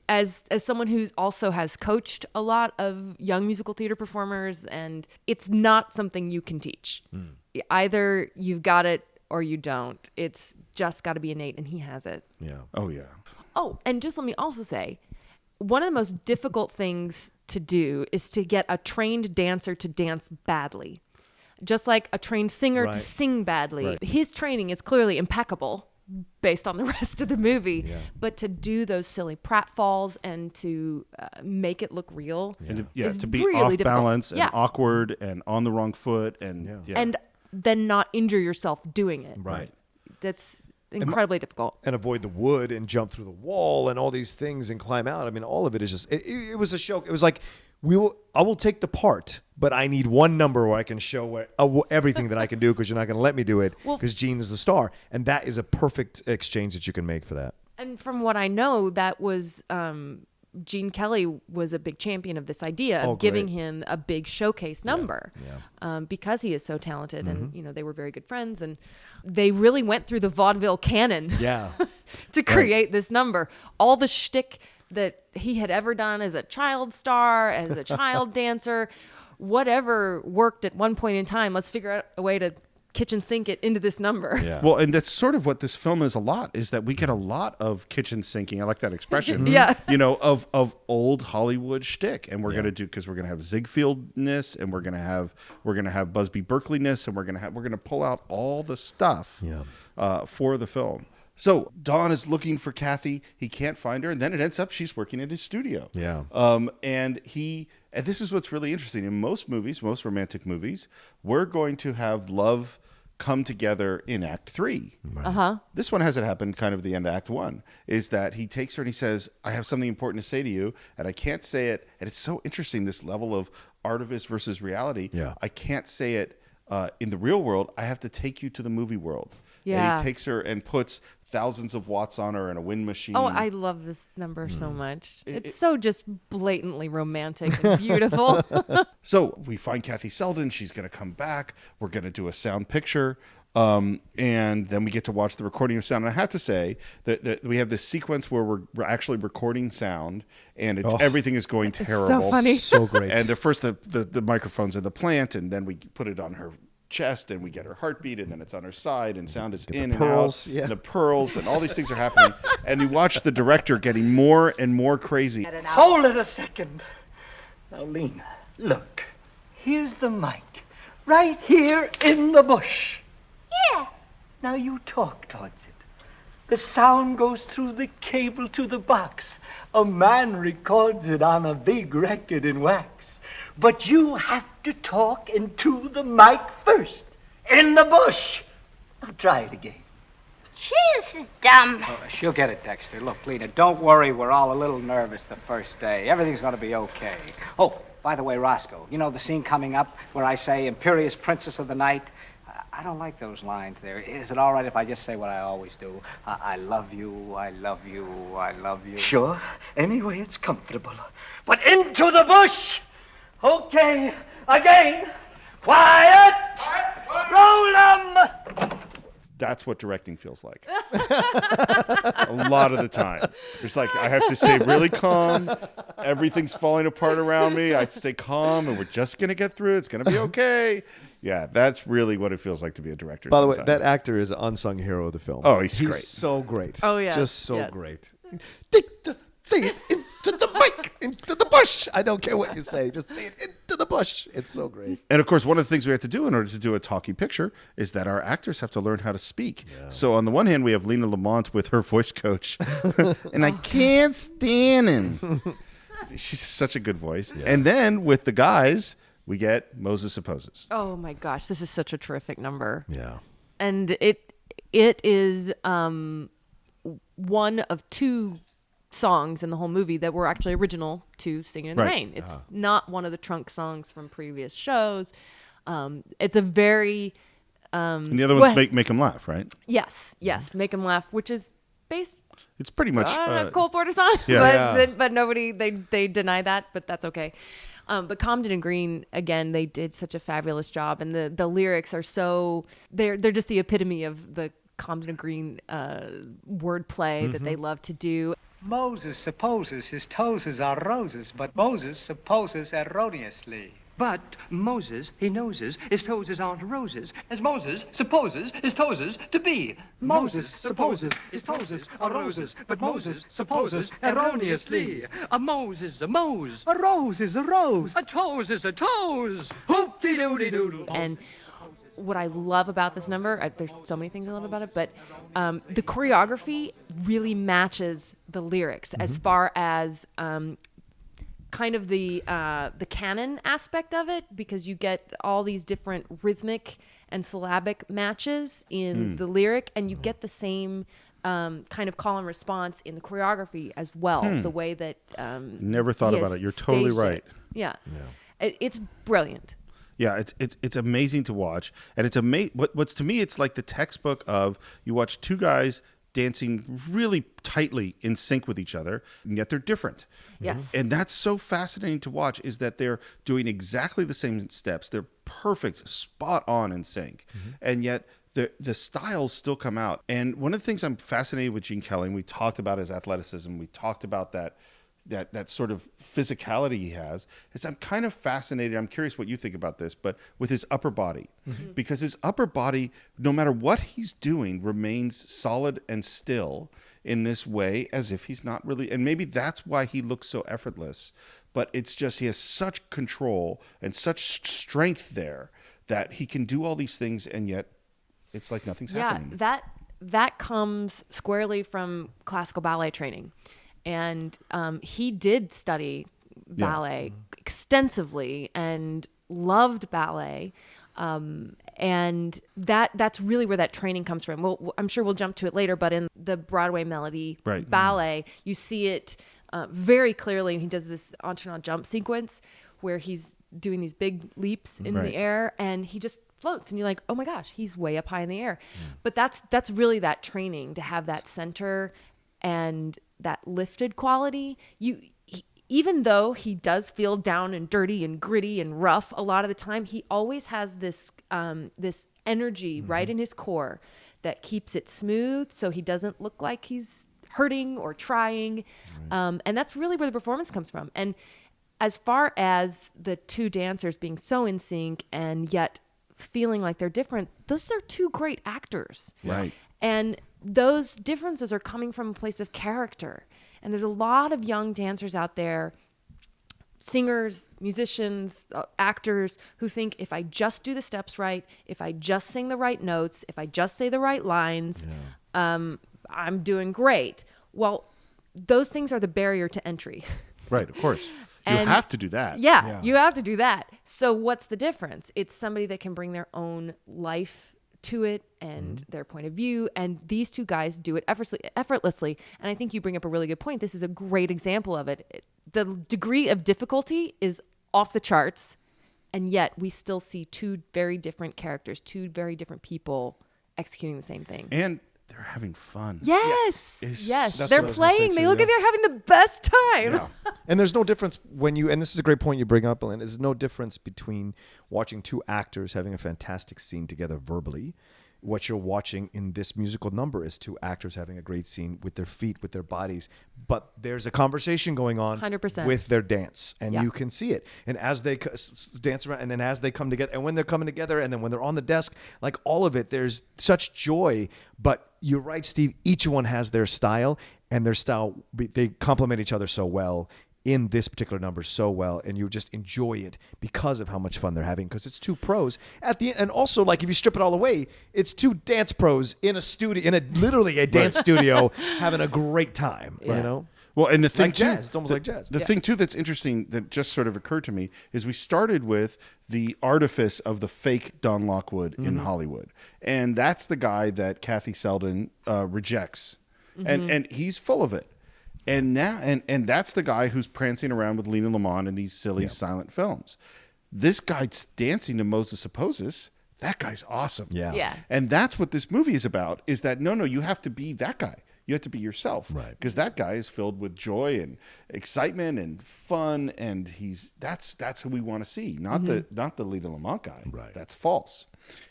As someone who also has coached a lot of young musical theater performers, and it's not something you can teach. Either you've got it or you don't. It's just got to be innate, and he has it. Yeah. Oh, yeah. Oh, and just let me also say, one of the most difficult things to do is to get a trained dancer to dance badly. Just like a trained singer to sing badly. Right. His training is clearly impeccable based on the rest of the movie. Yeah. But to do those silly pratfalls and to make it look real is to be really off difficult. balance and awkward and on the wrong foot and then not injure yourself doing it. Right. That's incredibly difficult. And avoid the wood and jump through the wall and all these things and climb out. I mean, all of it is just, it was a show. It was like, I will take the part, but I need one number where I can show everything that I can do because you're not going to let me do it because Jean is the star. And that is a perfect exchange that you can make for that. And from what I know, that was Gene Kelly was a big champion of this idea of giving him a big showcase number because he is so talented. And, they were very good friends. And they really went through the vaudeville canon to create this number. All the shtick that he had ever done as a child star, as a child dancer, whatever worked at one point in time, let's figure out a way to kitchen sink it into this number. Yeah. Well, and that's sort of what this film is a lot, is that we get a lot of kitchen sinking. I like that expression. Of old Hollywood shtick. And we're going to do, because we're going to have Ziegfeld-ness and we're going to have Busby Berkeley-ness and we're going to pull out all the stuff for the film. So Don is looking for Kathy. He can't find her. And then it ends up she's working at his studio. Yeah. And this is what's really interesting. In most movies, most romantic movies, we're going to have love come together in Act 3. This one hasn't happened kind of at the end of Act 1, is that he takes her and he says, I have something important to say to you, and I can't say it. And it's so interesting, this level of artifice versus reality. Yeah. I can't say it in the real world. I have to take you to the movie world. Yeah. And he takes her and puts thousands of watts on her in a wind machine. Oh, I love this number so much. It's so just blatantly romantic and beautiful. So we find Kathy Selden. She's going to come back. We're going to do a sound picture. And then we get to watch the recording of sound. And I have to say that we have this sequence where we're actually recording sound, and everything is going terrible. So funny. So great. And first the microphone's in the plant, and then we put it on her chest, and we get her heartbeat, and then it's on her side, and sound is in and pearls, out, and the pearls, and all these things are happening. And you watch the director getting more and more crazy. Hold it a second. Now, Lena, look. Here's the mic. Right here in the bush. Yeah. Now you talk towards it. The sound goes through the cable to the box. A man records it on a big record in wax. But you have to talk into the mic first. In the bush. Now try it again. Gee, this is dumb. Oh, she'll get it, Dexter. Look, Lena, don't worry. We're all a little nervous the first day. Everything's going to be okay. Oh, by the way, Roscoe, you know the scene coming up where I say imperious princess of the night? I don't like those lines there. Is it all right if I just say what I always do? I love you, I love you, I love you. Sure. Anyway, it's comfortable. But into the bush. Okay. Again. Quiet. Roll 'em. That's what directing feels like. A lot of the time. It's like I have to stay really calm. Everything's falling apart around me. I stay calm and we're just going to get through it. It's going to be okay. Yeah, that's really what it feels like to be a director. By the way, sometimes. that actor is an unsung hero of the film. Oh, he's great. So great. Oh, yeah. Just so Yes. great. Just say it into the mic, into the bush. I don't care what you say. Just say it into the bush. It's so great. And of course, one of the things we have to do in order to do a talkie picture is that our actors have to learn how to speak. Yeah. So on the one hand, we have Lena Lamont with her voice coach, and I can't stand him. She's such a good voice. Yeah. And then with the guys, we get Moses Supposes. Oh my gosh, this is such a terrific number. Yeah. And it is one of two songs in the whole movie that were actually original to Singin' In The Rain. It's not one of the trunk songs from previous shows. It's a very... and the other one's Make 'Em Laugh, right? Yes, Make 'Em Laugh, which is based... It's pretty much... on a Cole Porter song. Yeah. But nobody, they deny that, but that's okay. But Comden and Green, again, they did such a fabulous job. And the lyrics are so... They're just the epitome of the Comden and Green wordplay that they love to do. Moses supposes his toes are roses, but Moses supposes erroneously. But Moses, he noses, his toes aren't roses, as Moses supposes his toes to be. Moses supposes his toes are roses, but Moses supposes erroneously. A Mose is a Mose. A rose is a rose. A toes is a toes. Hoop-de-doodle-doodle. And what I love about this number, there's so many things I love about it, but the choreography really matches the lyrics as far as kind of the canon aspect of it, because you get all these different rhythmic and syllabic matches in the lyric, and you get the same kind of call and response in the choreography as well. The way that Never thought about it. You're totally right. Yeah. It's brilliant. Yeah, it's amazing to watch, and it's what's to me, it's like the textbook of you watch two guys dancing really tightly in sync with each other, and yet they're different. Yes. And that's so fascinating to watch, is that they're doing exactly the same steps. They're perfect, spot on in sync, and yet the styles still come out. And one of the things I'm fascinated with Gene Kelly, and we talked about his athleticism, we talked about that sort of physicality he has, is I'm kind of fascinated. I'm curious what you think about this, but with his upper body, because his upper body, no matter what he's doing, remains solid and still in this way, as if he's not really, and maybe that's why he looks so effortless, but it's just, he has such control and such strength there that he can do all these things, and yet it's like nothing's happening. That comes squarely from classical ballet training. And he did study ballet extensively and loved ballet. And that's really where that training comes from. Well, I'm sure we'll jump to it later, but in the Broadway Melody ballet, you see it very clearly. He does this enchaînement jump sequence where he's doing these big leaps in the air, and he just floats, and you're like, oh my gosh, he's way up high in the air. But that's really that training, to have that center and that lifted quality. Even though he does feel down and dirty and gritty and rough a lot of the time, he always has this this energy right in his core that keeps it smooth, so he doesn't look like he's hurting or trying. And that's really where the performance comes from. And as far as the two dancers being so in sync and yet feeling like they're different, those are two great actors. Right. And those differences are coming from a place of character. And there's a lot of young dancers out there, singers, musicians, actors, who think if I just do the steps right, if I just sing the right notes, if I just say the right lines, I'm doing great. Well, those things are the barrier to entry. Right, of course. You And- have to do that. Yeah, you have to do that. So what's the difference? It's somebody that can bring their own life to it and their point of view. And these two guys do it effortlessly. And I think you bring up a really good point. This is a great example of it. The degree of difficulty is off the charts. And yet we still see two very different characters, two very different people executing the same thing. And they're having fun. Yes. It's- Yes. That's They're what I was gonna say playing. They too, look yeah. like they're having the best time. Yeah. And there's no difference when you, and this is a great point you bring up, Milena, there's no difference between watching two actors having a fantastic scene together verbally. What you're watching in this musical number is two actors having a great scene with their feet, with their bodies. But there's a conversation going on 100%. with their dance, and Yeah. you can see it. And as they dance around, and then as they come together, and when they're coming together, and then when they're on the desk, like all of it, there's such joy. But you're right, Steve, each one has their style, and their style, they complement each other so well in this particular number so well, and you just enjoy it because of how much fun they're having, because it's two pros at the end. And also, like, if you strip it all away, it's two dance pros in a studio, literally a dance studio, having a great time, you know? Well, and the thing Like too, jazz. It's almost like jazz. The thing too that's interesting that just sort of occurred to me is we started with the artifice of the fake Don Lockwood in Hollywood, and that's the guy that Kathy Selden rejects, and he's full of it. And now, and that's the guy who's prancing around with Lena Lamont in these silly silent films. This guy's dancing to Moses Supposes. That guy's awesome. Yeah. Yeah. And that's what this movie is about, is that, no, you have to be that guy. You have to be yourself. Right. Because that guy is filled with joy and excitement and fun, and that's who we want to see, not the Lena Lamont guy. Right. That's false.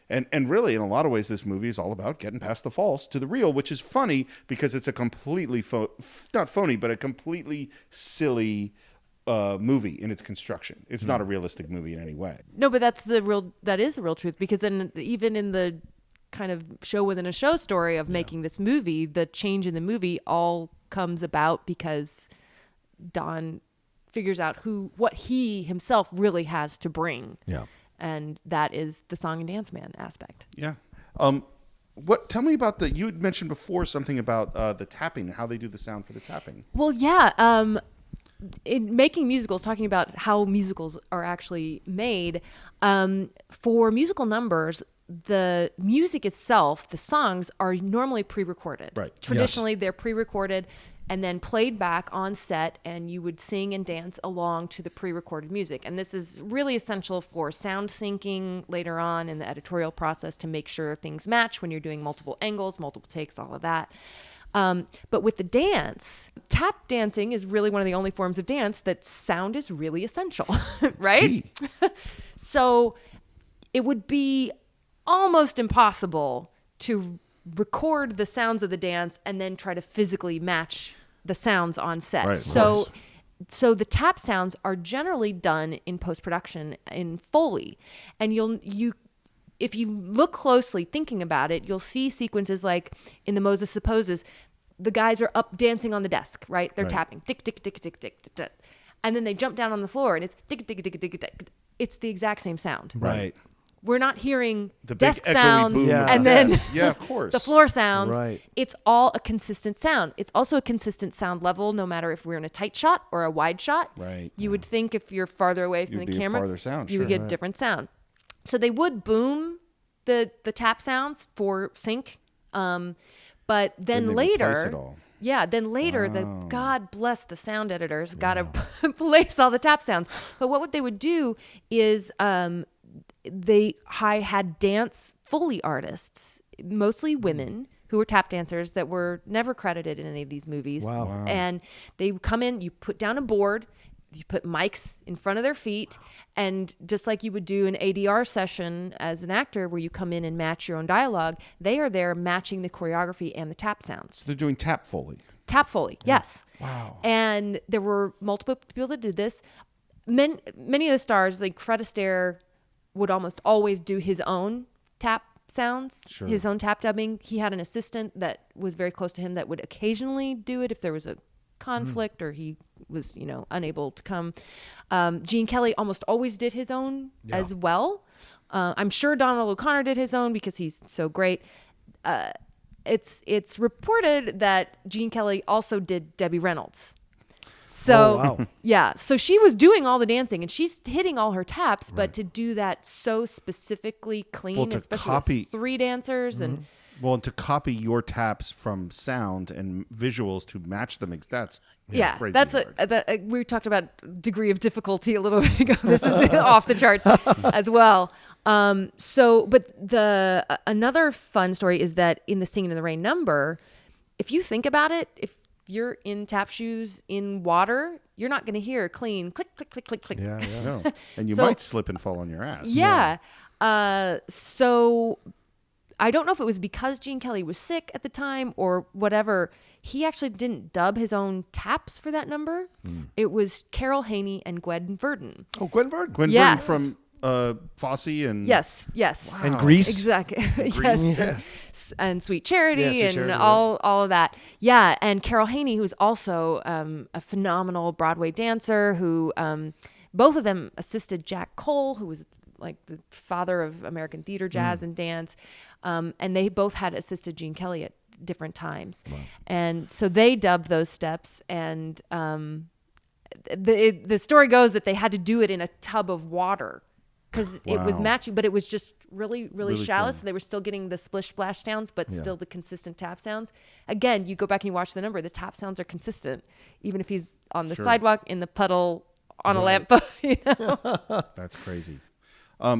And really, in a lot of ways, this movie is all about getting past the false to the real, which is funny because it's a completely not phony, but a completely silly movie in its construction. It's not a realistic movie in any way. No, but that is the real truth, because then even in the kind of show within a show story of making this movie, the change in the movie all comes about because Don figures out what he himself really has to bring. Yeah. And that is the song and dance man aspect. Yeah. Tell me about you had mentioned before something about the tapping and how they do the sound for the tapping. Well, yeah. In making musicals, talking about how musicals are actually made, for musical numbers, the music itself, the songs, are normally pre-recorded. Right. Traditionally, they're pre-recorded and then played back on set, and you would sing and dance along to the pre-recorded music. And this is really essential for sound syncing later on in the editorial process to make sure things match when you're doing multiple angles, multiple takes, all of that. But with the dance, tap dancing is really one of the only forms of dance that sound is really essential, right? So it would be almost impossible to record the sounds of the dance and then try to physically match the sounds on set. Right, so the tap sounds are generally done in post-production in Foley. And if you look closely thinking about it, you'll see sequences like in the Moses Supposes, the guys are up dancing on the desk, right? They're tapping, tick, tick, tick, tick, tick, tick, tick. And then they jump down on the floor and it's tick, tick, tick, tick, tick. It's the exact same sound. Right. We're not hearing The big desk echoey sounds boom Yeah. of and the then desk. Yeah, of course. the floor sounds. Right. It's all a consistent sound. It's also a consistent sound level, no matter if we're in a tight shot or a wide shot. Right. You would think if you're farther away from You'd the be a camera, farther sound, you would sure. get different sound. So they would boom the tap sounds for sync, but then they later, replace it all. yeah, then later, God bless the sound editors, got to place all the tap sounds. But what they would do is they had dance Foley artists, mostly women, who were tap dancers that were never credited in any of these movies. Wow. And they would come in, you put down a board, you put mics in front of their feet, and just like you would do an ADR session as an actor where you come in and match your own dialogue, they are there matching the choreography and the tap sounds. So they're doing tap Foley. Tap Foley, yes. Wow. And there were multiple people that did this. Many of the stars, like Fred Astaire, would almost always do his own tap sounds, his own tap dubbing. He had an assistant that was very close to him that would occasionally do it if there was a conflict or he was, unable to come. Gene Kelly almost always did his own as well. I'm sure Donald O'Connor did his own because he's so great. it's reported that Gene Kelly also did Debbie Reynolds. So wow. yeah, so she was doing all the dancing and she's hitting all her taps, but to do that so specifically clean, Well, to especially copy- with 3 dancers and Well, and to copy your taps from sound and visuals to match them, that's yeah, crazy that's hard. we talked about degree of difficulty a little bit ago. This is off the charts as well. But another fun story is that in the Singin' in the Rain number, if you think about it, if you're in tap shoes in water, you're not going to hear a clean click, click, click, click, click. Yeah, yeah. No. And you So- might slip and fall on your ass. Yeah. So I don't know if it was because Gene Kelly was sick at the time or whatever. He actually didn't dub his own taps for that number. It was Carol Haney and Gwen Verdon. Oh, Gwen Verdon. Gwen Yes. Verdon from Fosse and Yes. And Grease. Exactly. Grease. Yes. And Sweet Charity Yeah, Sweet and Charity, all of that. Yeah. And Carol Haney, who's also a phenomenal Broadway dancer who both of them assisted Jack Cole, who was like the father of American theater, jazz, and dance. And they both had assisted Gene Kelly at different times. Wow. And so they dubbed those steps. And the story goes that they had to do it in a tub of water because it was Wow. matching, but it was just really, really shallow. thin. So they were still getting the splish splash sounds, but still the consistent tap sounds. Again, you go back and you watch the number, the tap sounds are consistent, even if he's on the sidewalk, in the puddle, on a lamp. You know? That's crazy.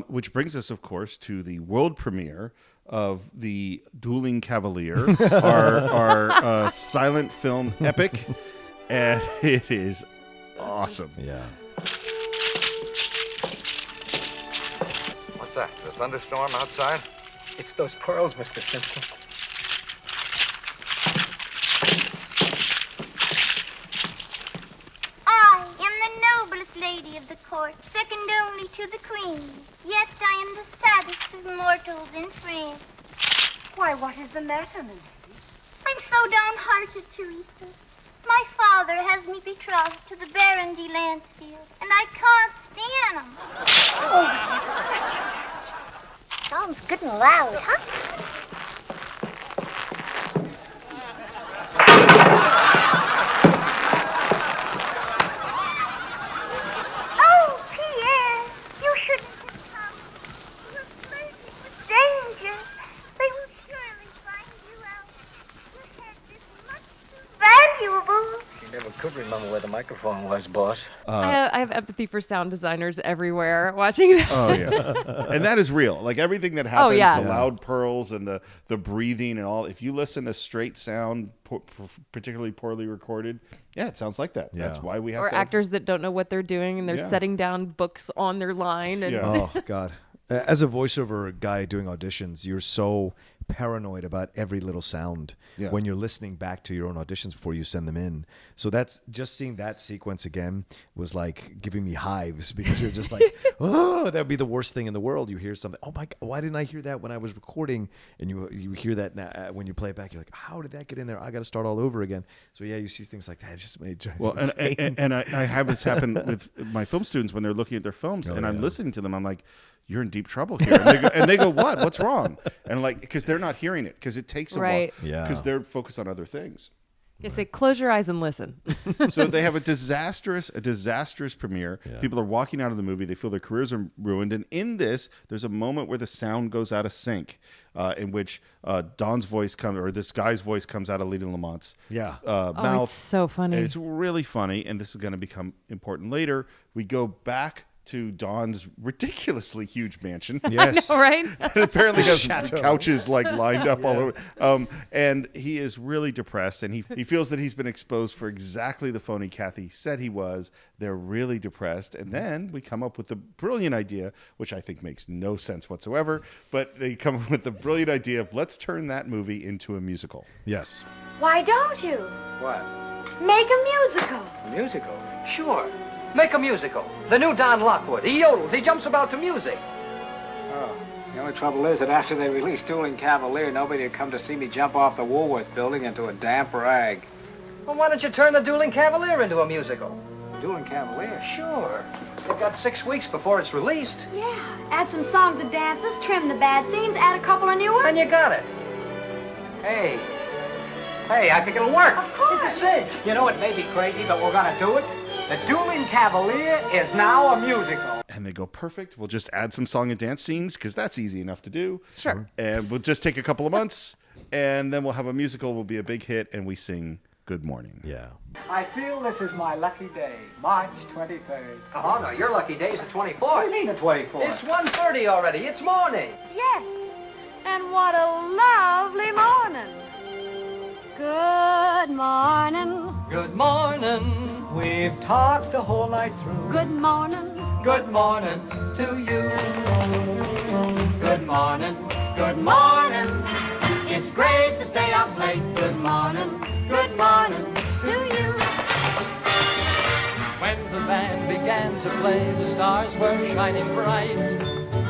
Which brings us, of course, to the world premiere of the Dueling Cavalier, our silent film epic, and it is awesome. Yeah. What's that? A thunderstorm outside? It's those pearls, Mr. Simpson. I am the noblest lady of the court, second only to the queen. Yet I am the saddest of mortals in France. Why, what is the matter, Milady? I'm so downhearted, Teresa. My father has me betrothed to the Baron de Lansfield, and I can't stand him. Sounds good and loud, huh? Oh, Pierre, you shouldn't have come. You're flirting with danger. They will surely find you out. Your head is much too valuable. You never could remember where the microphone was, boss. I have empathy for sound designers everywhere watching that. Oh yeah, and that is real. Like everything that happens, yeah. the loud pearls and the breathing and all. If you listen to straight sound, particularly poorly recorded, yeah, it sounds like that. Yeah. That's why we have Or to actors that don't know what they're doing and they're Yeah. setting down books on their line. And Yeah. Oh God. As a voiceover guy doing auditions, you're so paranoid about every little sound Yeah. when you're listening back to your own auditions before you send them in. So that's just seeing that sequence again was like giving me hives because you're just like, oh, that'd be the worst thing in the world. You hear something, oh my God, why didn't I hear that when I was recording? And you hear that now, when you play it back, you're like, how did that get in there? I got to start all over again. So yeah, you see things like that. It just made it Well, and I have this happen with my film students when they're looking at their films, and I'm listening to them. I'm like, "You're in deep trouble here," and they go, "What? What's wrong?" And like, because they're not hearing it, because it takes a Right. while, Yeah. because they're focused on other things. They say, close your eyes and listen. So they have a disastrous premiere. Yeah. People are walking out of the movie. They feel their careers are ruined. And in this, there's a moment where the sound goes out of sync, in which Don's voice comes, or this guy's voice comes out of Lita Lamont's mouth. It's so funny. And it's really funny. And this is going to become important later. We go back to Don's ridiculously huge mansion. Yes. All right. It apparently has couches like lined up all over. And he is really depressed, and he feels that he's been exposed for exactly the phony Kathy said he was. They're really depressed. And then we come up with the brilliant idea, which I think makes no sense whatsoever, but they come up with the brilliant idea of let's turn that movie into a musical. Yes. Why don't you? What? Make a musical. A musical? Sure. Make a musical. The new Don Lockwood. He yodels. He jumps about to music. Oh, the only trouble is that after they released Dueling Cavalier, nobody had come to see me jump off the Woolworth building into a damp rag. Well, why don't you turn the Dueling Cavalier into a musical? Dueling Cavalier? Sure. They've got 6 weeks before it's released. Yeah. Add some songs and dances, trim the bad scenes, add a couple of new ones. And you got it. Hey. Hey, I think it'll work. Of course. It's a cinch. You know, it may be crazy, but we're gonna do it. The Dueling Cavalier is now a musical. And they go, perfect. We'll just add some song and dance scenes because that's easy enough to do. Sure. And we'll just take a couple of months, and then we'll have a musical. Will be a big hit, and we sing Good Morning. Yeah. I feel this is my lucky day, March 23rd. Oh, no, your lucky day is the 24th. What do you mean the 24th? It's 1:30 already. It's morning. Yes. And what a lovely morning. Good morning. Good morning. We've talked the whole night through. Good morning. Good morning to you. Good morning. Good morning. It's great to stay up late. Good morning. Good morning to you. When the band began to play, the stars were shining bright.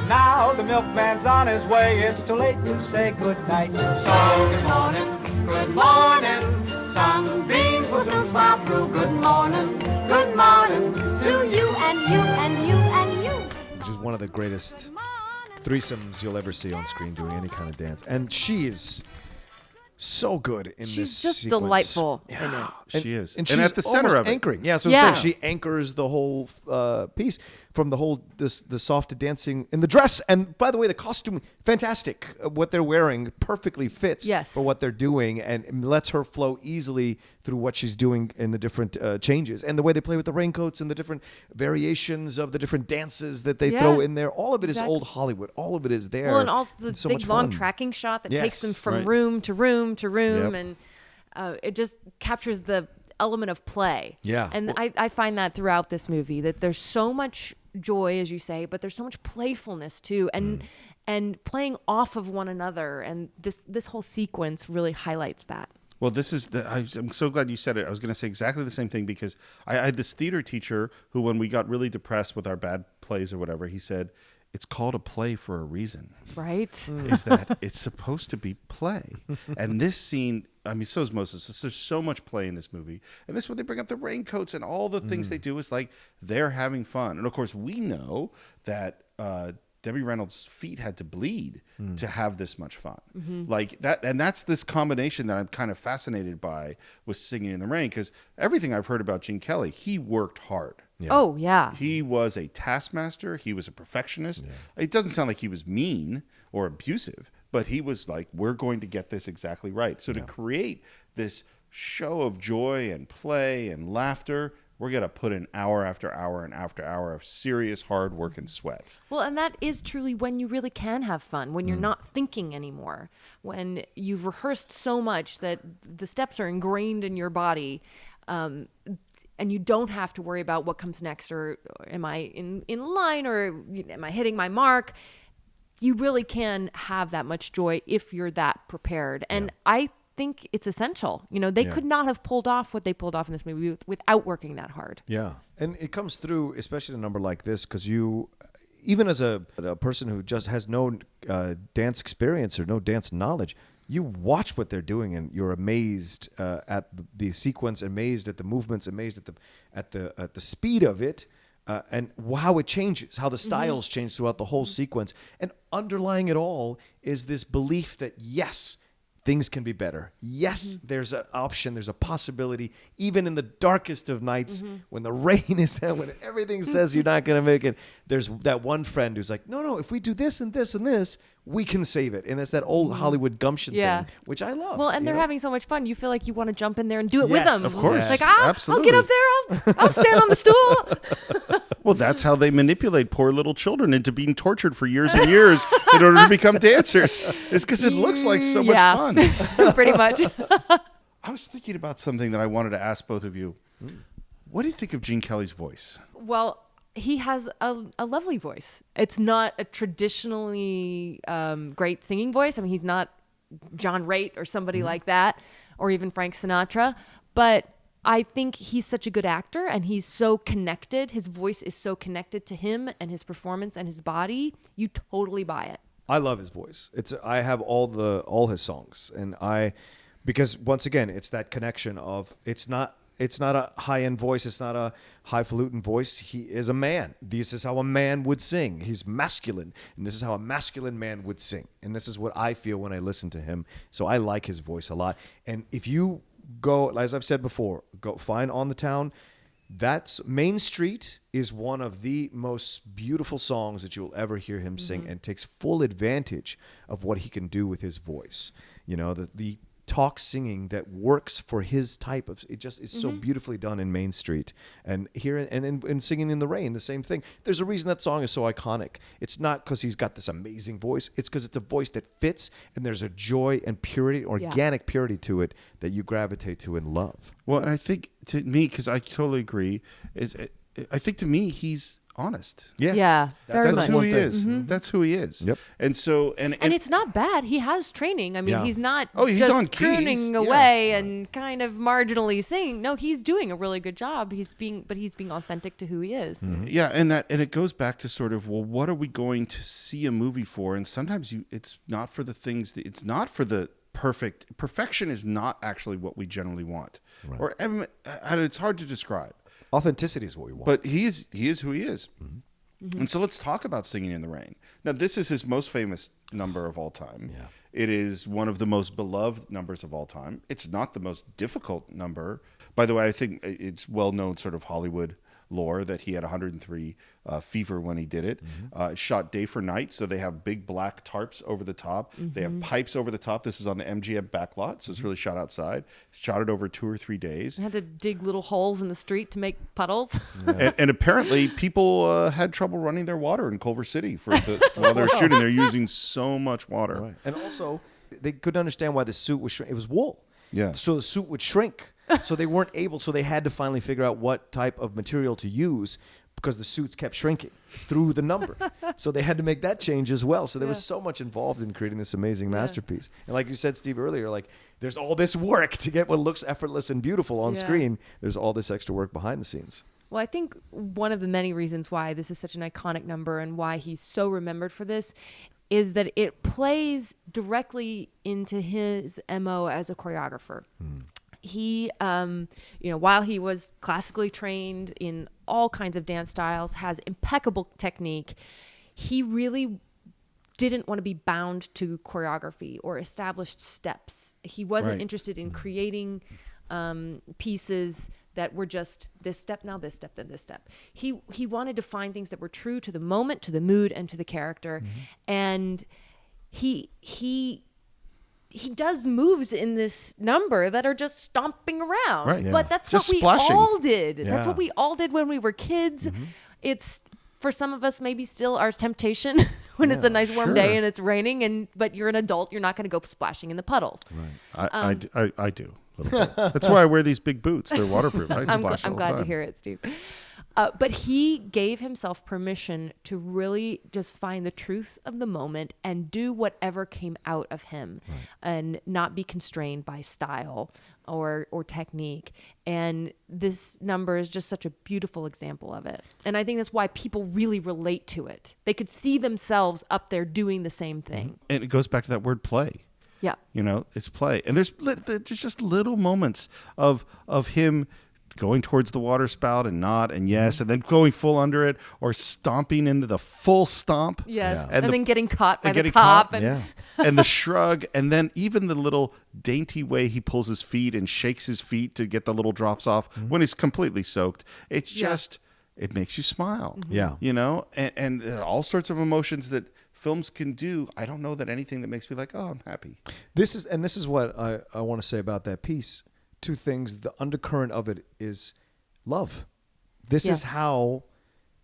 Now the milkman's on his way. It's too late to say goodnight. So good morning. Good morning. Sunbeams will soon smile through. Good morning. Good morning to you and you and you and you. Which is one of the greatest threesomes you'll ever see on screen doing any kind of dance. And she is so good in this She's just sequence. delightful in it. And, She is. And And she's at the center almost of it. anchoring. Yeah, so Yeah. I'm saying she anchors the whole piece from the whole the soft dancing in the dress. And by the way, the costume, fantastic. What they're wearing perfectly fits Yes. for what they're doing and lets her flow easily through what she's doing in the different changes. And the way they play with the raincoats and the different variations of the different dances that they Yeah. throw in there. All of it is Exactly. old Hollywood. All of it is there. Well, and also the It's so big much long fun. tracking shot that takes them Yes, from right. room to room to room, Yep. and it just captures the element of play. Yeah. And I find that throughout this movie that there's so much joy, as you say, but there's so much playfulness too, and playing off of one another, and this whole sequence really highlights that. Well, this is I'm so glad you said it. I was going to say exactly the same thing because I had this theater teacher who, when we got really depressed with our bad plays or whatever, he said, it's called a play for a reason. Right? Is that it's supposed to be play. And this scene, I mean, so is Moses. There's so much play in this movie. And this is when they bring up the raincoats and all the things they do is like they're having fun. And of course, we know that Debbie Reynolds' feet had to bleed to have this much fun. Like that, and that's this combination that I'm kind of fascinated by with Singing in the Rain, because everything I've heard about Gene Kelly, he worked hard. Oh yeah. He was a taskmaster. He was a perfectionist. It doesn't sound like he was mean or abusive, but he was like, we're going to get this exactly right. So to create this show of joy and play and laughter, we're going to put in hour after hour and after hour of serious hard work and sweat. Well, and that is truly when you really can have fun, when you're not thinking anymore, when you've rehearsed so much that the steps are ingrained in your body, and you don't have to worry about what comes next, or am I in line, or am I hitting my mark? You really can have that much joy if you're that prepared. And I think it's essential. You know, they could not have pulled off what they pulled off in this movie without working that hard. Yeah. And it comes through, especially in a number like this, because you, even as a person who just has no dance experience or no dance knowledge, you watch what they're doing and you're amazed at the sequence, amazed at the movements, amazed at the speed of it. And how it changes, how the styles change throughout the whole sequence. And underlying it all is this belief that, yes, things can be better. Yes, there's an option, there's a possibility, even in the darkest of nights, when the rain is there, when everything says you're not going to make it, there's that one friend who's like, no, if we do this and this and this, we can save it. And it's that old Hollywood gumption thing, which I love. Well, and they're having so much fun. You feel like you want to jump in there and do it with Yes, them. of course. It's like, Absolutely. I'll get up there. I'll stand on the stool. Well, that's how they manipulate poor little children into being tortured for years and years in order to become dancers. It's because it looks like so much fun. Pretty much. I was thinking about something that I wanted to ask both of you. What do you think of Gene Kelly's voice? Well, he has a lovely voice. It's not a traditionally great singing voice. I mean, he's not John Raitt or somebody like that, or even Frank Sinatra. But I think he's such a good actor, and he's so connected. His voice is so connected to him and his performance and his body. You totally buy it. I love his voice. I have all his songs, and because once again, it's that connection of it's not It's not a high-end voice. It's not a highfalutin voice. He is a man. This is how a man would sing. He's masculine, and this is how a masculine man would sing. And this is what I feel when I listen to him. So I like his voice a lot. And if you go, as I've said before, go find On the Town. That's Main Street is one of the most beautiful songs that you'll ever hear him sing, and takes full advantage of what he can do with his voice. You know, the talk singing that works for his type of, it just is so beautifully done in Main Street. And here and in Singin' in the Rain, the same thing. There's a reason that song is so iconic. It's not because he's got this amazing voice. It's because it's a voice that fits, and there's a joy and purity, organic purity to it that you gravitate to and love. Well, and I think to me, because I totally agree, I think to me he's honest. Yes. Yeah, very That's much. who he is. That's who he is. Yep. And so and it's not bad. He has training. I mean, he's not he's just on keys. crooning away and kind of marginally singing. No, he's doing a really good job. He's being authentic to who he is. Yeah, and it goes back to sort of, well, what are we going to see a movie for? And sometimes it's not for the things that, it's not for the perfection is not actually what we generally want. Right. Or and it's hard to describe. Authenticity is what we want. But he is who he is. And so let's talk about Singin' in the Rain. Now, this is his most famous number of all time. Yeah. It is one of the most beloved numbers of all time. It's not the most difficult number. By the way, I think it's well-known sort of Hollywood lore that he had 103 fever when he did it. It's shot day for night, so they have big black tarps over the top. They have pipes over the top. This is on the MGM backlot, so it's really shot outside. Shot it over 2 or 3 days. They had to dig little holes in the street to make puddles. And apparently people had trouble running their water in Culver City while they're shooting. They're using so much water. Right. And also, they couldn't understand why the suit was it was wool. Yeah. So the suit would shrink. So they weren't able, so they had to finally figure out what type of material to use because the suits kept shrinking through the number. So they had to make that change as well. So there was so much involved in creating this amazing masterpiece. And like you said, Steve, earlier, like there's all this work to get what looks effortless and beautiful on screen. There's all this extra work behind the scenes. Well, I think one of the many reasons why this is such an iconic number and why he's so remembered for this is that it plays directly into his MO as a choreographer. He, while he was classically trained in all kinds of dance styles, has impeccable technique, he really didn't want to be bound to choreography or established steps. He wasn't interested in creating pieces that were just this step, now this step, then this step. He wanted to find things that were true to the moment, to the mood, and to the character. And he does moves in this number that are just stomping around. Right. But that's Just what we splashing. all did. Yeah. That's what we all did when we were kids. It's, for some of us, maybe still our temptation when it's a nice warm day and it's raining, but you're an adult, you're not going to go splashing in the puddles. Right. I do. A little bit. That's why I wear these big boots. They're waterproof. I I'm splash all the glad to time. hear it, Steve. But he gave himself permission to really just find the truth of the moment and do whatever came out of him and not be constrained by style or technique. And this number is just such a beautiful example of it. And I think that's why people really relate to it. They could see themselves up there doing the same thing. And it goes back to that word play. Yeah. You know, it's play. And there's just little moments of him going towards the water spout and not and yes, and then going full under it or stomping into the full stomp. Yes. And then getting caught by the getting top. caught, And and the shrug. And then even the little dainty way he pulls his feet and shakes his feet to get the little drops off when he's completely soaked. It's just, it makes you smile. Yeah. You know, and there are all sorts of emotions that films can do. I don't know that anything that makes me like, oh, I'm happy. This is what I want to say about that piece. Two things. The undercurrent of it is love. This is how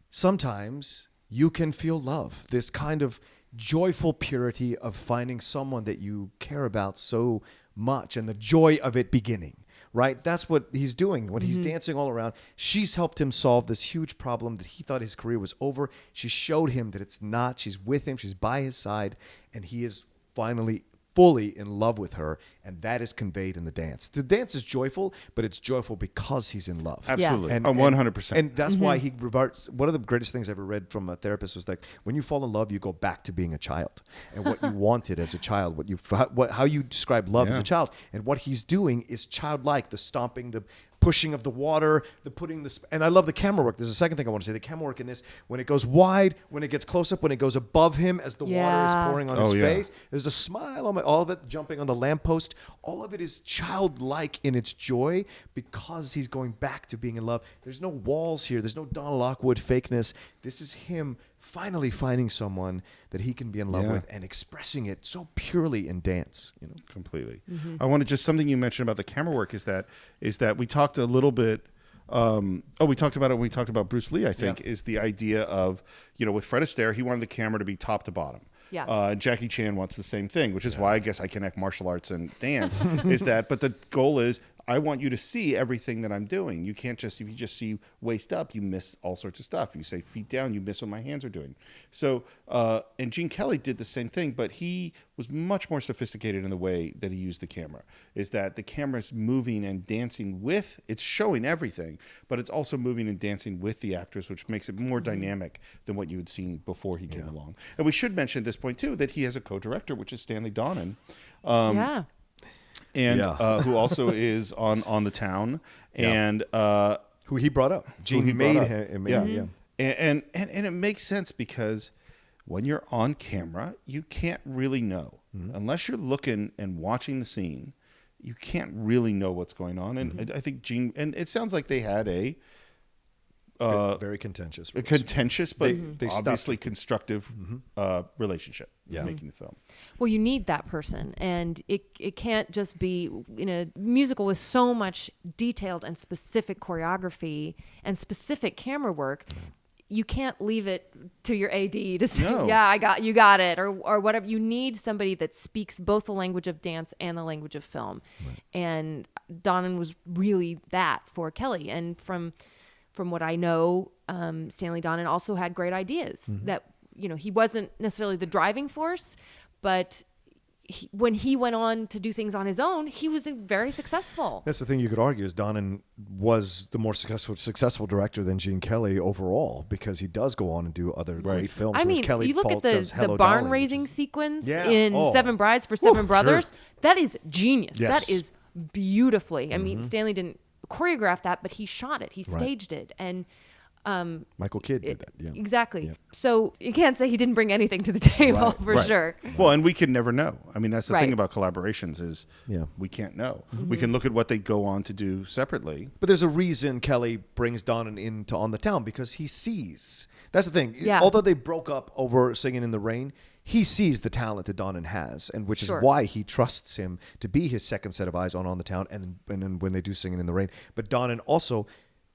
sometimes you can feel love. This kind of joyful purity of finding someone that you care about so much and the joy of it beginning. Right? That's what he's doing when he's dancing all around. She's helped him solve this huge problem that he thought his career was over. She showed him that it's not. She's with him. She's by his side. And he is finally fully in love with her. And that is conveyed in the dance. The dance is joyful, but it's joyful because he's in love. Absolutely. And 100%. And that's why he reverts. One of the greatest things I ever read from a therapist was like, when you fall in love, you go back to being a child and what you wanted as a child, how you describe love as a child. And what he's doing is childlike, the stomping, the pushing of the water, the putting this, and I love the camera work. There's a second thing I want to say. The camera work in this, when it goes wide, when it gets close up, when it goes above him as the water is pouring on his face. There's a smile on all of it jumping on the lamppost. All of it is childlike in its joy because he's going back to being in love. There's no walls here. There's no Donald Lockwood fakeness. This is him finally finding someone that he can be in love with and expressing it so purely in dance. Completely. I wanted just something you mentioned about the camera work is that we talked a little bit. We talked about it when we talked about Bruce Lee. I think is the idea of with Fred Astaire, he wanted the camera to be top to bottom. Yeah. Jackie Chan wants the same thing, which is why I guess I connect martial arts and dance. But the goal is, I want you to see everything that I'm doing. You can't if you just see waist up, you miss all sorts of stuff. If you say feet down, you miss what my hands are doing. So, and Gene Kelly did the same thing, but he was much more sophisticated in the way that he used the camera. Is that the camera's moving and dancing it's showing everything, but it's also moving and dancing with the actors, which makes it more dynamic than what you had seen before he came along. And we should mention at this point, too, that he has a co-director, which is Stanley Donen. And who also is on the town, and who he brought up. Gene made him. And it makes sense because when you're on camera, you can't really know unless you're looking and watching the scene. You can't really know what's going on, and I think Gene. And it sounds like they had a very contentious, but obviously constructive relationship making the film. Well, you need that person, and it can't just be in a musical with so much detailed and specific choreography and specific camera work. You can't leave it to your AD to say, you got it, or whatever. You need somebody that speaks both the language of dance and the language of film. Right. And Donen was really that for Kelly. And from what I know, Stanley Donen also had great ideas that, he wasn't necessarily the driving force, but when he went on to do things on his own, he was very successful. That's the thing you could argue is Donen was the more successful director than Gene Kelly overall, because he does go on and do other great films. I mean, Kelly you look at the barn raising sequence in Seven Brides for Seven Brothers. Sure. That is genius. Yes. That is beautifully. I mean, Stanley didn't choreograph that, but he shot it. He staged it. And Michael Kidd did that. Yeah, exactly. Yeah. So you can't say he didn't bring anything to the table for sure. Well, and we can never know. I mean, that's the thing about collaborations is we can't know. We can look at what they go on to do separately. But there's a reason Kelly brings Donen into On the Town, because he sees. That's the thing. Yeah. Although they broke up over Singin' in the Rain, he sees the talent that Donen has, and which is why he trusts him to be his second set of eyes on the Town, and then when they do Singin' in the Rain. But Donen also